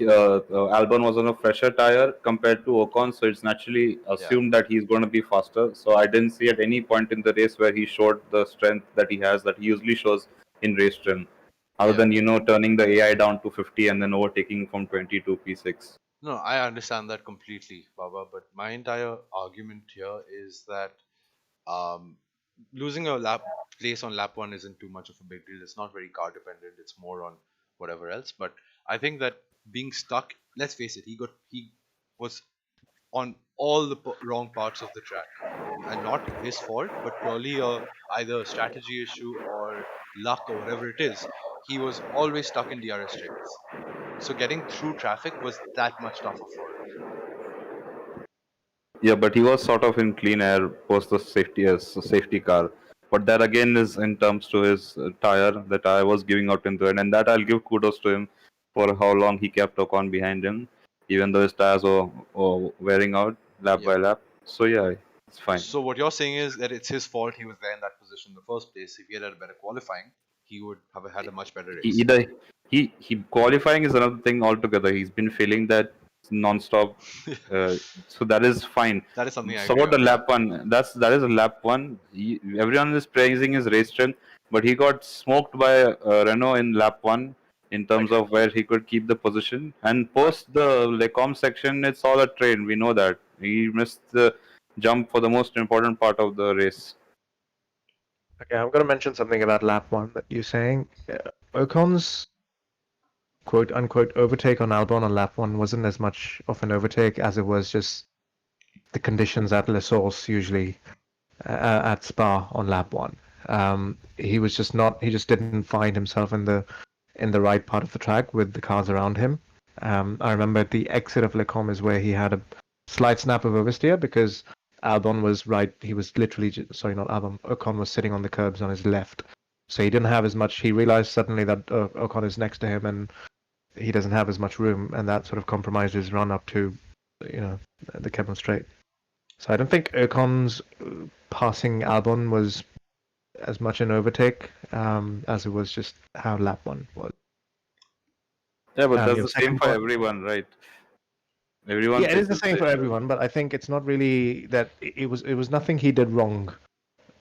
Albon was on a fresher tire compared to Ocon, so it's naturally Yeah, assumed that he's going to be faster. So I didn't see at any point in the race where he showed the strength that he has, that he usually shows in race trim, other yeah. than turning the AI down to 50 and then overtaking from 20 to P6. No, I understand that completely, Baba. But my entire argument here is that um, losing a lap place on lap one isn't too much of a big deal. It's not very car dependent. It's more on whatever else. But I think that being stuck, let's face it, he was on all the wrong parts of the track, and not his fault, but purely either a strategy issue or luck or whatever it is. He was always stuck in DRS straights, so getting through traffic was that much tougher for him. Yeah, but he was sort of in clean air post the safety car. But that again is in terms to his tire. The tire was giving out in the end, and that I'll give kudos to him for how long he kept Ocon behind him, even though his tires were wearing out lap Yep. by lap. So yeah, it's fine. So what you're saying is that it's his fault he was there in that position in the first place. If he had a better qualifying, he would have had a much better He race. either he qualifying is another thing altogether. He's been failing that non-stop, so that is fine. That is something I So agree about the on. Yeah. lap one, that is a lap one. Everyone is praising his race strength, but he got smoked by Renault in lap one in terms Agreed. of where he could keep the position. And Right. post the Lecom section, it's all a train. We know that he missed the jump for the most important part of the race. Okay, I'm going to mention something about lap one that you're saying. Ocon's quote unquote overtake on Albon on lap one wasn't as much of an overtake as it was just the conditions at La Source, usually at Spa on lap one. He just didn't find himself in the right part of the track with the cars around him. I remember at the exit of Lecom is where he had a slight snap of oversteer because Albon was right. He was literally, sorry, not Albon. Ocon was sitting on the curbs on his left, so he didn't have as much. He realized suddenly that Ocon is next to him and he doesn't have as much room, and that sort of compromised his run up to, the Kevin Straight. So I don't think Ocon's passing Albon was as much an overtake as it was just how lap one was. Yeah, but that's Your the same second for point, everyone, right? Everyone yeah, it is the faces same the for issue. everyone, but I think it's not really that it was nothing he did wrong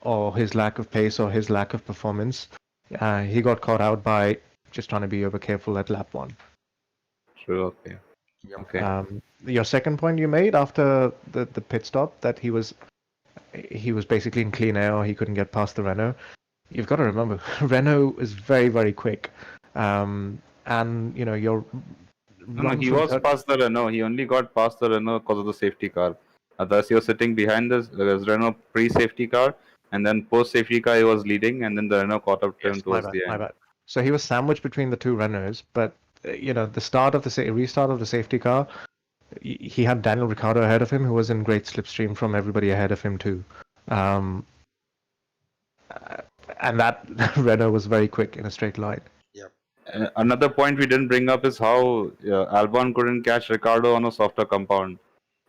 or his lack of pace or his lack of performance. He got caught out by just trying to be over careful at lap one. True. Okay. Yep. Okay. Your second point you made after the pit stop that he was basically in clean air or he couldn't get past the Renault. You've got to remember Renault is very very quick, and your No, run he from was third. past the Renault. He only got past the Renault because of the safety car. Otherwise, he was sitting behind this Renault pre-safety car, and then post-safety car he was leading, and then the Renault caught up to him Yes, my towards bad, the my end. bad. So he was sandwiched between the two Renaults, but the start of the restart of the safety car, he had Daniel Ricciardo ahead of him, who was in great slipstream from everybody ahead of him too. Um, and that Renault was very quick in a straight line. Yep. Another point we didn't bring up is how Albon couldn't catch Ricardo on a softer compound.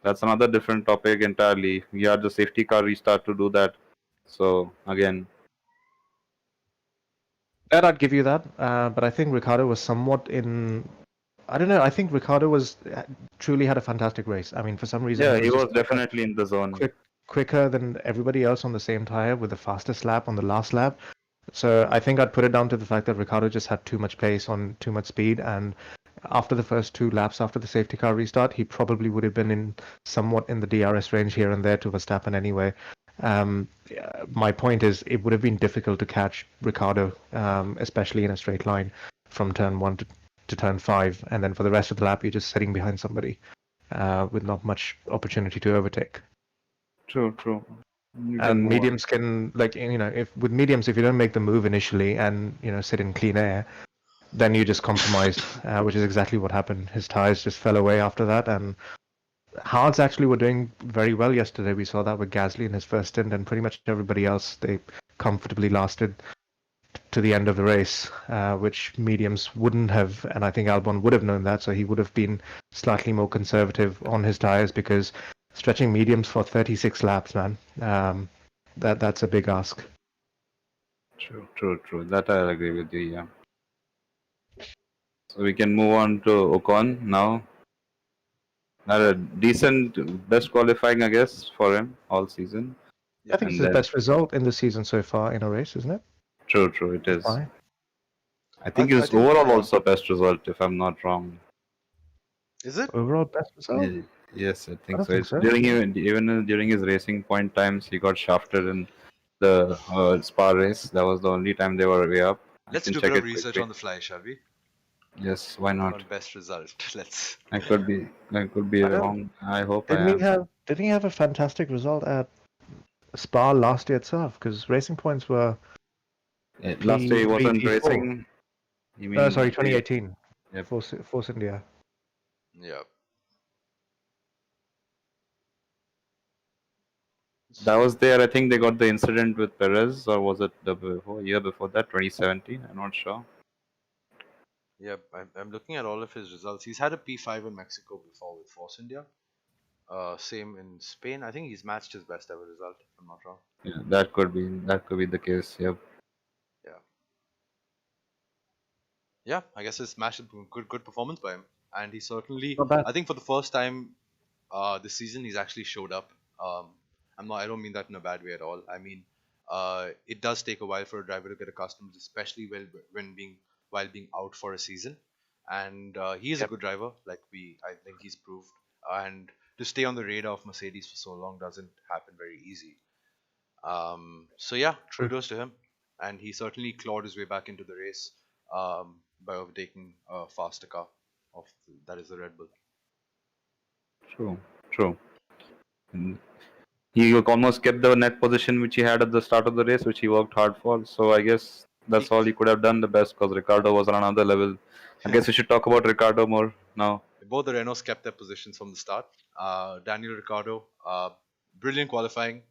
That's another different topic entirely. We had the safety car restart to do that. So again, And I'd give you that, but I think Ricardo was somewhat in I don't know. I think Ricardo truly had a fantastic race. I mean, for some reason, Yeah, he he was was just definitely in the zone. quicker than everybody else on the same tire with the fastest lap on the last lap. So I think I'd put it down to the fact that Ricardo just had too much pace on too much speed, and after the first 2 laps after the safety car restart, he probably would have been in somewhat in the DRS range here and there to Verstappen anyway. My point is, it would have been difficult to catch Ricardo, especially in a straight line from turn 1 to turn 5, and then for the rest of the lap, you're just sitting behind somebody with not much opportunity to overtake. True. You can And move on. mediums can, like, if with mediums, if you don't make the move initially and sit in clean air, then you just compromise, which is exactly what happened. His tires just fell away after that, and Hards actually were doing very well yesterday. We saw that with Gasly in his first stint, and pretty much everybody else, they comfortably lasted to the end of the race, which mediums wouldn't have, and I think Albon would have known that, so he would have been slightly more conservative on his tires, because stretching mediums for 36 laps, man, that's a big ask. True. That I'll agree with you. Yeah. So we can move on to Ocon now. Had a decent best qualifying, I guess, for him all season. I think it's his best result in the season so far in a race, isn't it? True. It is. Fine. I think it's overall also best result, if I'm not wrong. Is it? Overall best result? Yes, I think don't so. think so. Even during his racing point times, he got shafted in the Spa race. That was the only time they were way up. Let's do a bit of research on the fly, shall we? Yes, why not? On best result. Let's. I could be wrong. I hope I am. Didn't he have a fantastic result at Spa last year itself? Because Racing Points were Last year he wasn't P4. racing. You mean? Sorry, 2018. Yep. Force India. Yeah. That was there. I think they got the incident with Perez, or was it the year before that, 2017? I'm not sure. Yeah, I'm looking at all of his results. He's had a P5 in Mexico before with Force India. Same in Spain. I think he's matched his best ever result, if I'm not wrong. Yeah, that could be the case. Yep. Yeah, I guess it's matched good performance by him, and he certainly. Not bad. I think for the first time this season, he's actually showed up. I don't mean that in a bad way at all. I mean, it does take a while for a driver to get accustomed, especially while being out for a season. And he is a good driver, I think he's proved. And to stay on the radar of Mercedes for so long doesn't happen very easy. So yeah, kudos to him, and he certainly clawed his way back into the race by overtaking a faster car that is the Red Bull. True. And he almost kept the net position which he had at the start of the race, which he worked hard for. So I guess that's all he could have done the best, because Ricardo was on another level. I guess we should talk about Ricardo more now. Both the Renaults kept their positions from the start. Daniel Ricciardo, brilliant qualifying,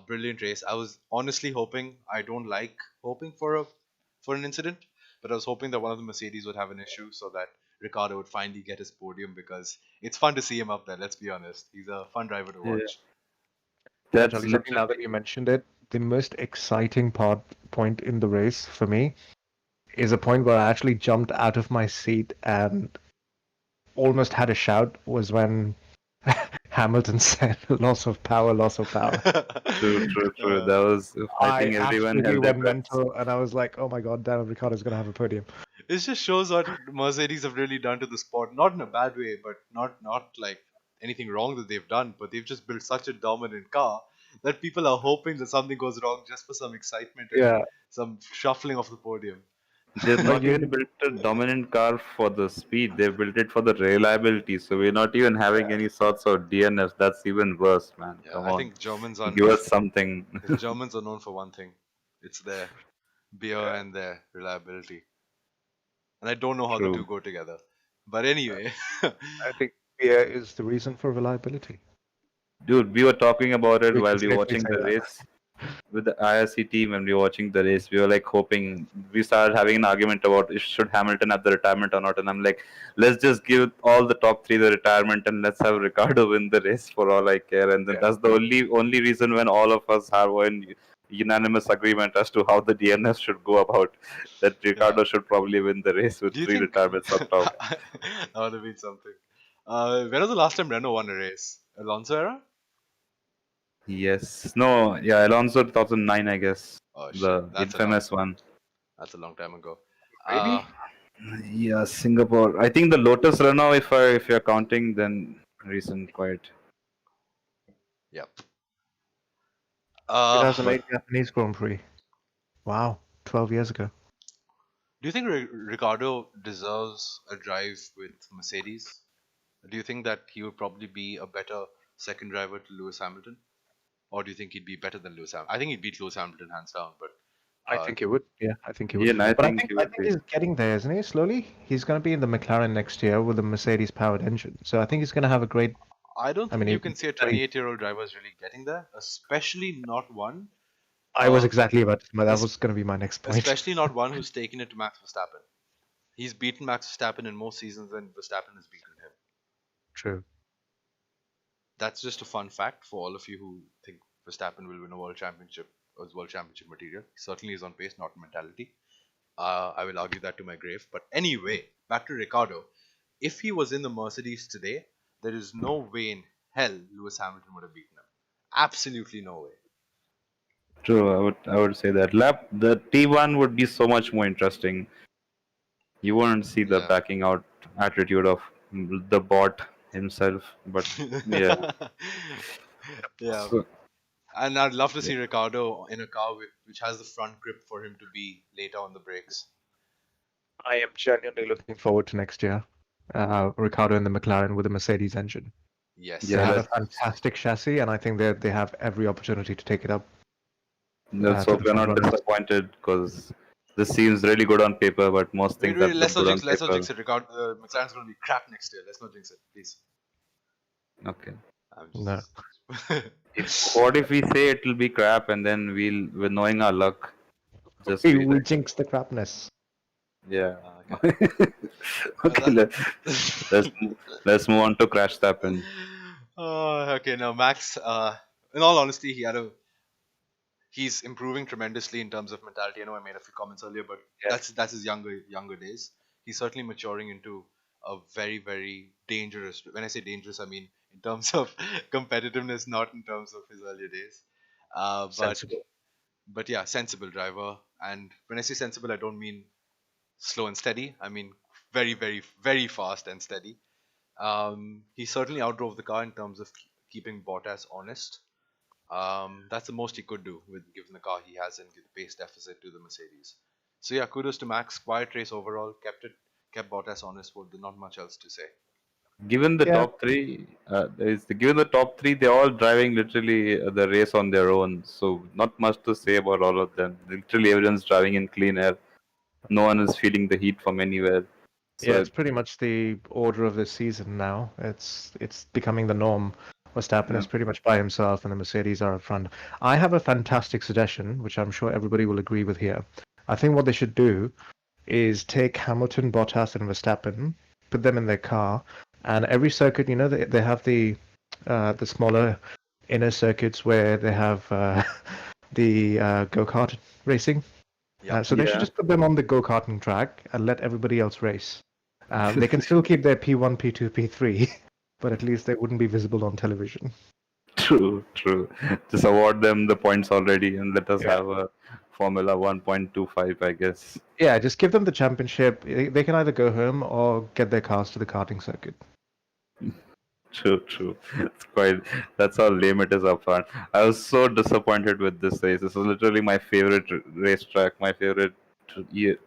brilliant race. I was honestly hoping, I don't like hoping for an incident, but I was hoping that one of the Mercedes would have an issue so that Ricciardo would finally get his podium, because it's fun to see him up there, let's be honest. He's a fun driver to watch. Now that you mentioned it, the most exciting point in the race for me is a point where I actually jumped out of my seat and almost had a shout, was when Hamilton said loss of power. True. That was, I think everyone held their breath. Mental, and I was like, oh my god, Daniel Ricciardo's going to have a podium. It just shows what Mercedes have really done to the sport. Not in a bad way, but not like anything wrong that they've done. But they've just built such a dominant car that people are hoping that something goes wrong just for some excitement and some shuffling of the podium. They've not even built a dominant car for the speed. They've built it for the reliability. So we're not even having any sorts of DNF. That's even worse, man. Yeah, I think Germans are give us something. Germans are known for one thing. It's their beer and their reliability. And I don't know how the two go together. But anyway. I think beer is the reason for reliability. Dude, we were talking about it while we were watching the race with the IRC team, and we were watching the race. We were like hoping, we started having an argument about should Hamilton have the retirement or not. And I'm like, let's just give all the top three the retirement and let's have Ricciardo win the race for all I care. And then that's the only reason when all of us have unanimous agreement as to how the DNS should go about that Ricardo should probably win the race with Do you 3 think retirements on top. that would have been something? When was the last time Renault won a race? Alonso era? Yes. No, yeah, Alonso 2009, I guess. Oh shit, The infamous one. that's a long time ago. Maybe. Yeah, Singapore. I think the Lotus Renault, if you're counting, then recent quite. Yep. But 2008 Japanese Grand Prix. Wow, 12 years ago. do you think Ricardo deserves a drive with Mercedes? Do you think that he would probably be a better second driver to Lewis Hamilton? Or do you think he'd be better than Lewis Hamilton? I think he'd beat Lewis Hamilton hands down, but I think he would. Yeah, I think he Yeah, would. and I But think he I would think be. he's getting there, isn't he? Slowly. He's going to be in the McLaren next year with a Mercedes-powered engine. So I think he's going to have a great. I don't I think mean, you can see a 28-year-old driver is really getting there, especially not one. I was Uh, exactly about. That es- was going to be my next point. Especially not one who's taken it to Max Verstappen. He's beaten Max Verstappen in more seasons than Verstappen has beaten him. True. That's just a fun fact for all of you who think Verstappen will win a world championship or is world championship material. He certainly is on pace, not mentality. I will argue that to my grave. But anyway, back to Ricardo. If he was in the Mercedes today, there is no way in hell Lewis Hamilton would have beaten him. Absolutely no way. True, I would say that. The T1 would be so much more interesting. You won't see the Yeah. backing out attitude of the bot himself, but yeah. Yeah. So, And I'd love to see Ricardo in a car which has the front grip for him to be later on the brakes. I am genuinely looking forward to next year. Ricardo in the McLaren with a Mercedes engine. Yes. They Yeah, have a let's, fantastic chassis, and I think they have every opportunity to take it up let's to hope the we're front not runners. disappointed because this seems really good on paper, but most things that Let's look not good on jinx. Let's not paper. jinx it. Ricardo, McLaren's going to be crap next year. Let's not jinx it, please. Okay. I'm No. What if we say it will be crap and then we're knowing our luck, just We be like, jinx the crapness. yeah. Okay. Okay, let's move on to Crash Tappen. Okay, now Max. In all honesty, he's improving tremendously in terms of mentality. I know I made a few comments earlier, but Yeah. that's his younger days. He's certainly maturing into a very dangerous. When I say dangerous, I mean in terms of competitiveness, not in terms of his earlier days. Sensible. But yeah, sensible driver. And when I say sensible, I don't mean slow and steady. I mean very fast and steady. He certainly outdrove the car in terms of keeping Bottas honest. That's the most he could do with given the car he has and give the pace deficit to the Mercedes. So yeah, kudos to Max. Quiet race overall. Kept Bottas honest. Well, not much else to say. Given the Yeah. top three, given the top three, they're all driving literally the race on their own. So not much to say about all of them. Literally everyone's driving in clean air. No one is feeling the heat from anywhere. Yeah, So it's pretty much the order of this season now. It's becoming the norm. Verstappen yeah. is pretty much by himself, and the Mercedes are up front. I have a fantastic suggestion, which I'm sure everybody will agree with here. I think what they should do is take Hamilton, Bottas, and Verstappen, put them in their car, and every circuit, they have the smaller inner circuits where they have the go-kart racing. Yeah. So they should Yeah. just put them on the go-karting track and let everybody else race. They can still keep their P1, P2, P3, but at least they wouldn't be visible on television. True. Just award them the points already and let us Yeah. have a Formula 1.25, I guess. Yeah, just give them the championship. They can either go home or get their cars to the karting circuit. True. That's how lame it is up front. I was so disappointed with this race. This was literally my favorite racetrack, my favorite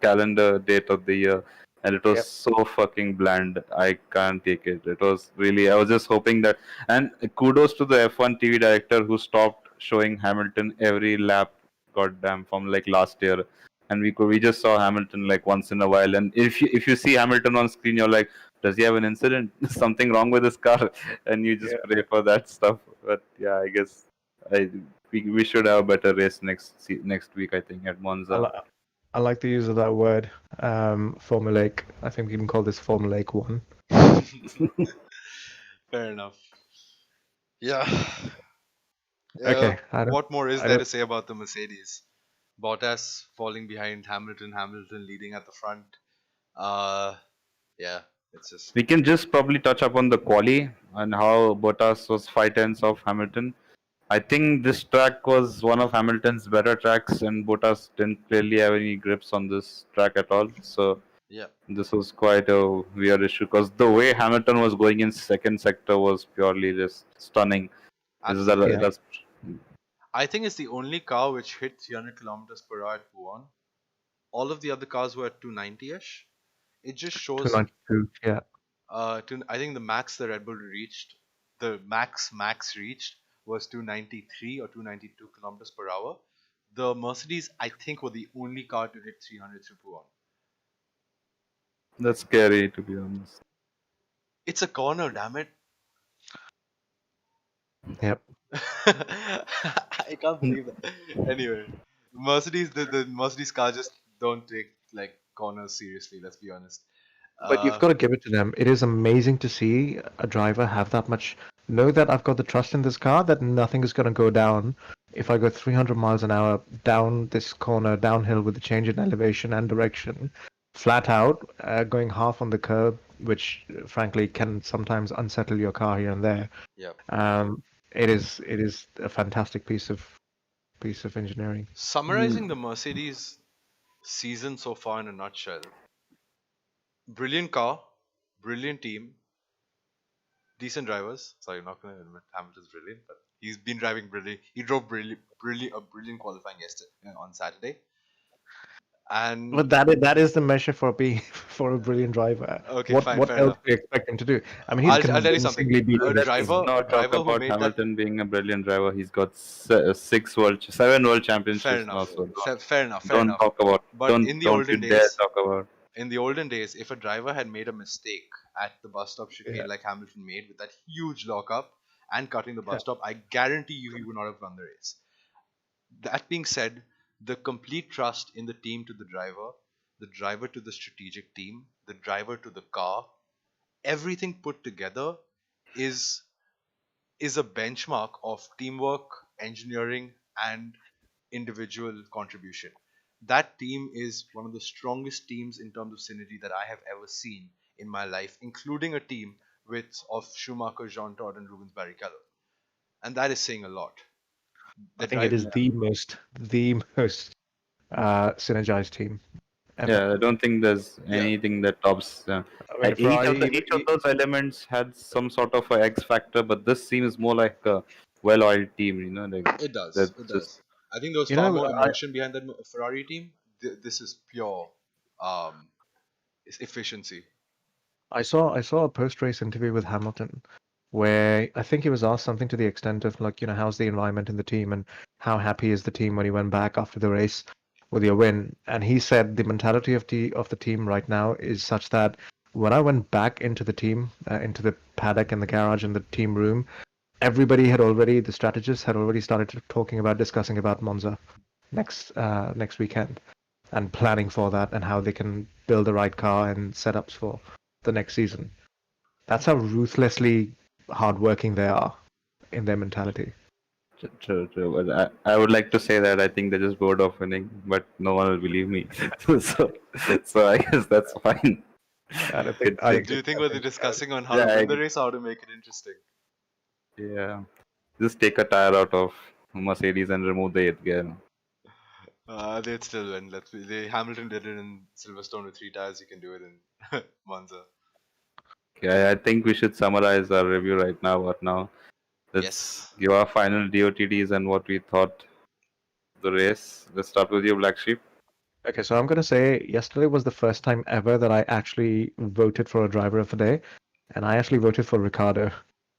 calendar date of the year. And it was Yep. so fucking bland. I can't take it. It was really, I was just hoping that. And kudos to the F1 TV director who stopped showing Hamilton every lap, goddamn, from like last year. And we just saw Hamilton like once in a while. And if you see Hamilton on screen, you're like, does he have an incident? Something wrong with his car? And you just pray for that stuff. But yeah, I guess we should have a better race next week. I think at Monza. I like the use of that word, formulaic. I think we can call this formulaic 1. Fair enough. Yeah. Okay, I don't. What more is I there don't. to say about the Mercedes? Bottas falling behind Hamilton, Hamilton leading at the front. Uh, yeah, it's just We can just probably touch upon the quali and how Bottas was 5 tenths of Hamilton. I think this track was one of Hamilton's better tracks, and Bottas didn't clearly have any grips on this track at all. So yeah. this was quite a weird issue because the way Hamilton was going in second sector was purely just stunning. Absolutely. Yeah, That's I think it's the only car which hit 300 kilometers per hour at P1. All of the other cars were at 290-ish. It just shows 292. Yeah. I think the max the Red Bull reached, the max reached was 293 or 292 kilometers per hour. The Mercedes, I think, were the only car to hit 300 through P1. that's scary to be honest. It's a corner, damn it. Yep. I can't believe that. Anyway, the Mercedes car just don't take like corners seriously. Let's be honest. But you've Uh, got to give it to them. It is amazing to see a driver have that much. Know that I've got the trust in this car that nothing is going to go down if I go 300 miles an hour down this corner, downhill with the change in elevation and direction, flat out, going half on the curb, which frankly can sometimes unsettle your car here and there. yeah. Um, it is a fantastic piece of engineering. Summarizing the Mercedes season so far in a nutshell: brilliant car, brilliant team, decent drivers. Sorry, I'm not going to admit Hamilton's brilliant, but he's been driving brilliant. He drove a brilliant qualifying yesterday on Saturday. And But that is the measure for being for a brilliant driver. okay, What fine, what fair else enough. do you expect him to do? I mean, he's I'll tell you something. convincingly A beaten his Let's team. a not talk driver who about made that. Hamilton being a brilliant driver. He's got 7 world Fair championships now. enough. So Fair enough. Fair don't enough. talk about But don't you dare talk about. in the olden days, if a driver had made a mistake at the bus stop chicane Yeah, like Hamilton made with that huge lockup and cutting the yeah. bus stop, I guarantee you he would not have won the race. That being said, the complete trust in the driver to the strategic team, the driver to the car, everything put together is is a benchmark of teamwork, engineering, and individual contribution. That team is one of the strongest teams in terms of synergy that I have ever seen in my life, including a team of Schumacher, Jean Todt, and Rubens Barrichello, and that is saying a lot. I The think it drive, is the most synergized team ever. Yeah, I don't think there's yeah, anything that tops. I mean, Ferrari, Each of those elements had some sort of a X factor, but this seems more like a well-oiled team. Like it does. that's It just does. I think there was you far know, more emotion behind that Ferrari team. This is pure um, efficiency. I saw a post-race interview with Hamilton where I think he was asked something to the extent of like, how's the environment in the team and how happy is the team when he went back after the race with your win? And he said the mentality of the team right now is such that when I went back into the team, into the paddock and the garage and the team room, everybody the strategists had already started talking about discussing about Monza next weekend and planning for that and how they can build the right car and setups for the next season. That's how ruthlessly hardworking they are in their mentality. true. But I would like to say that I think they're just bored of winning, but no one will believe me. so, so I guess that's fine. I don't think. I, Do you think we're discussing on how Yeah, to win the race, or how to make it interesting? yeah. Just take a tire out of Mercedes and remove the eighth gear. They'd still win. Hamilton did it in Silverstone with 3 tires. You can do it in Monza. Okay, I think we should summarize our review right now. But now, let's Yes. give our final DOTDs and what we thought the race. Let's start with you, Black Sheep. okay, so I'm gonna say yesterday was the first time ever that I actually voted for a driver of the day, and I actually voted for Ricardo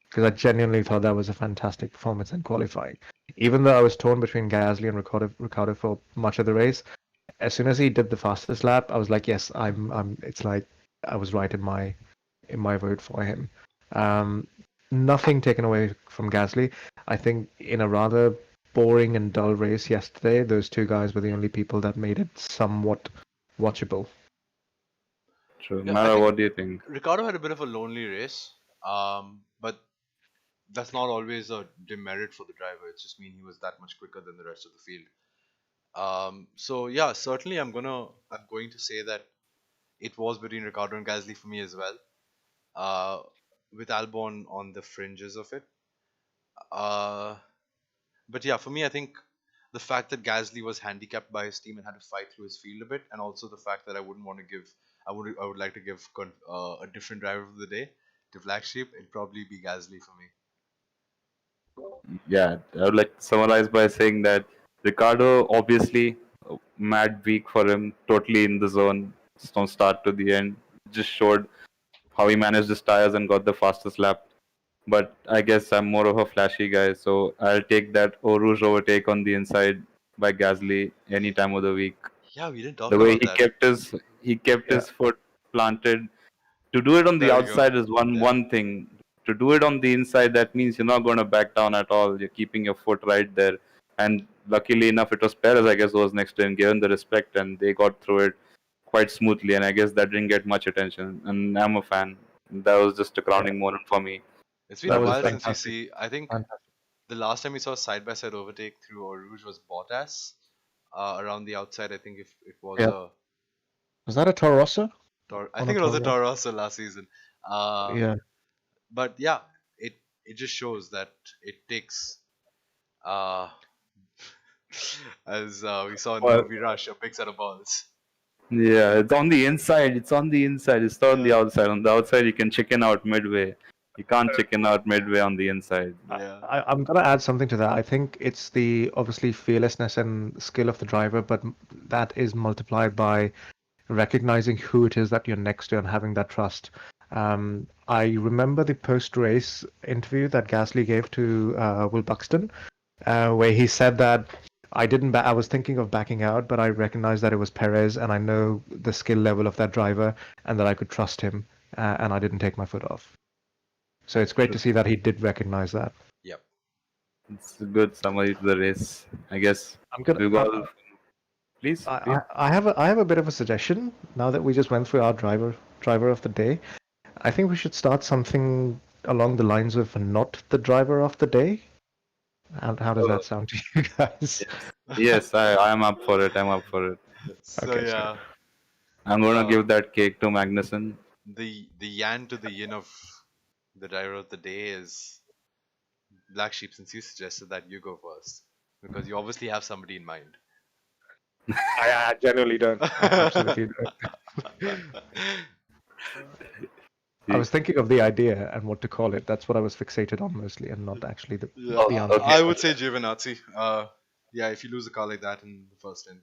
because I genuinely thought that was a fantastic performance in qualifying. Even though I was torn between Gasly and Ricardo for much of the race, as soon as he did the fastest lap, I was like, yes, I'm. It's like I was right in my vote for him. Um, Nothing taken away from Gasly. I think in a rather boring and dull race yesterday, those two guys were the only people that made it somewhat watchable. True. Yeah, I Mara, think what do you think? Ricardo had a bit of a lonely race. But that's not always a demerit for the driver. It's just mean he was that much quicker than the rest of the field. So yeah, certainly I'm going to say that it was between Ricardo and Gasly for me as well. Uh, with Albon on the fringes of it. Uh, but yeah, for me, I think the fact that Gasly was handicapped by his team and had to fight through his field a bit, and also the fact that I wouldn't want to give, I would like to give a different driver of the day to BlackSheep. It'd probably be Gasly for me. Yeah, I would like to summarize by saying that Ricardo, obviously, mad week for him, totally in the zone from start to the end. Just showed how he managed his tires and got the fastest lap. But I guess I'm more of a flashy guy, so I'll take that Eau Rouge overtake on the inside by Gasly any time of the week. Yeah, we didn't talk The way about that. he kept Yeah. his foot planted. To do it on the There we go. outside is Yeah. one thing. To do it on the inside, that means you're not going to back down at all. You're keeping your foot right there. And luckily enough, it was Perez, I guess, who was next to him, given the respect, and they got through it quite smoothly. And I guess that didn't get much attention. And I'm a fan. That was just a Yeah. crowning moment for me. It's been That a was while since we fantastic. see. I think Fantastic. the last time we saw side by side overtake through Eau Rouge was Bottas around the outside. I think if it was Yeah. a Was that a Toro Rosso? I On think a it was a Toro Toro Rosso last season. Yeah. But yeah, it just shows that it takes uh, as we saw in the Well, movie Rush, a big set of balls. yeah, it's on the inside. It's on the inside. It's not on the Yeah, outside. On the outside, you can chicken out midway. You can't chicken out midway on the inside. yeah, I'm gonna add something to that. I think it's the obviously fearlessness and skill of the driver, but that is multiplied by recognizing who it is that you're next to and having that trust. I remember the post-race interview that Gasly gave to Will Buxton, where he said that I was thinking of backing out, but I recognized that it was Perez, and I know the skill level of that driver, and that I could trust him, and I didn't take my foot off. So it's great to see that he did recognize that. yep. It's a good summary to the race, I guess. I'm gonna. We've got, please. I have a bit of a suggestion now that we just went through our driver of the day. I think we should start something along the lines of not the driver of the day. How does that sound to you guys? Yes, I am up for it. I'm up for it. So Okay, yeah, I'm gonna uh, give that cake to Magnussen. the yan to the yin of the driver of the day is Black Sheep. Since you suggested that, you go first because you obviously have somebody in mind. I genuinely don't. I absolutely don't. I was thinking of the idea and what to call it. That's what I was fixated on mostly, and not actually the Yeah, the answer. I would say Giovinazzi. Yeah, if you lose a car like that in the first end,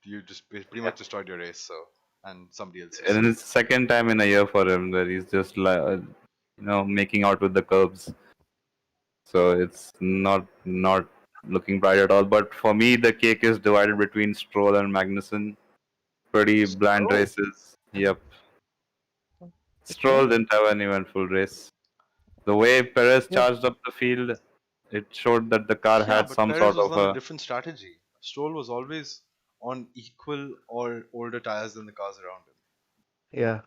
you just pretty much destroyed your race. So, and somebody else's. And it's the second time in a year for him that he's just making out with the curbs. So it's not looking bright at all. But for me, the cake is divided between Stroll and Magnussen. Pretty bland Stroll? races. Yep. Stroll didn't have an eventful race. The way Perez Yeah. charged up the field, it showed that the car Yeah, had but some Perez sort was of on a a. different strategy. Stroll was always on equal or older tires than the cars around him. Yeah.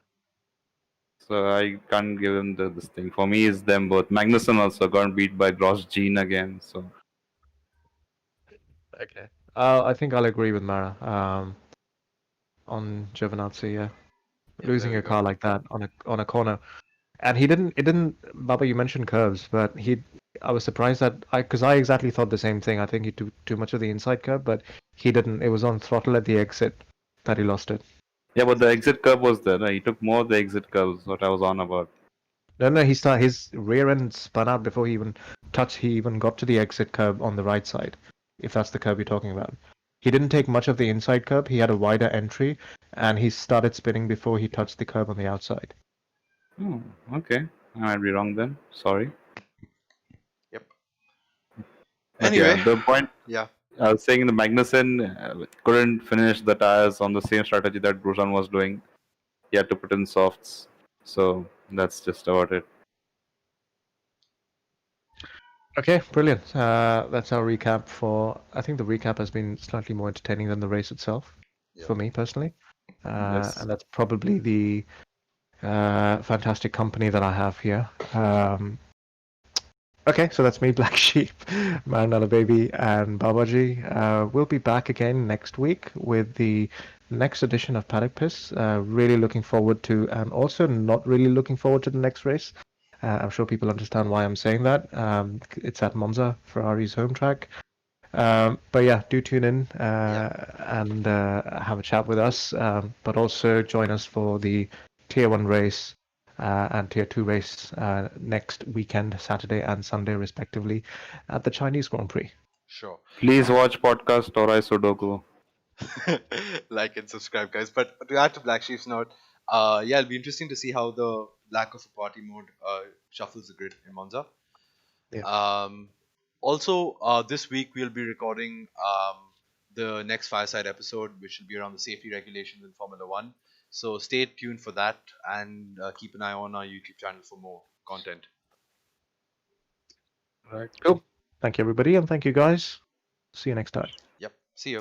So I can't give him this thing. For me, it's them both. Magnussen also got beat by Grosjean again. So Okay. I think I'll agree with Mara. On Giovinazzi, yeah. Yep, Losing there a we car go. like that on a corner. And he didn't. It didn't. Baba, you mentioned curves, but I was surprised that because I exactly thought the same thing. I think he took too much of the inside curve, but he didn't. It was on throttle at the exit that he lost it. yeah, but the exit curve was there. No? He took more of the exit curves. What I was on about. No, his rear end spun out before he even touched. He even got to the exit curb on the right side, if that's the curb you're talking about. He didn't take much of the inside curb. He had a wider entry, and he started spinning before he touched the curb on the outside. Oh, okay. I might be wrong then. Sorry. Yep. But Anyway, yeah, the point yeah, I was saying, the Magnussen couldn't finish the tires on the same strategy that Grosjean was doing. He had to put in softs. So that's just about it. Okay, brilliant. That's our recap for. I think the recap has been slightly more entertaining than the race itself, Yep. for me personally. Yes. And that's probably the fantastic company that I have here. Okay, so that's me, Black Sheep, Maranellobaby, and BaBa.G. We'll be back again next week with the next edition of Paddock Piss. Really looking forward to, and also not really looking forward to the next race. I'm sure people understand why I'm saying that. It's at Monza, Ferrari's home track. But yeah, do tune in and have a chat with us. But also join us for the Tier 1 race and Tier 2 race next weekend, Saturday and Sunday, respectively, at the Chinese Grand Prix. Sure. Please watch podcast Torai Sudoku. Like and subscribe, guys. But to add to Black Sheep's note, yeah, it'll be interesting to see how the lack of a party mode shuffles the grid in Monza. Yeah. Also, this week we'll be recording the next fireside episode, which will be around the safety regulations in Formula One. So stay tuned for that and keep an eye on our YouTube channel for more content. All right. Cool. Thank you, everybody, and thank you, guys. See you next time. Yep.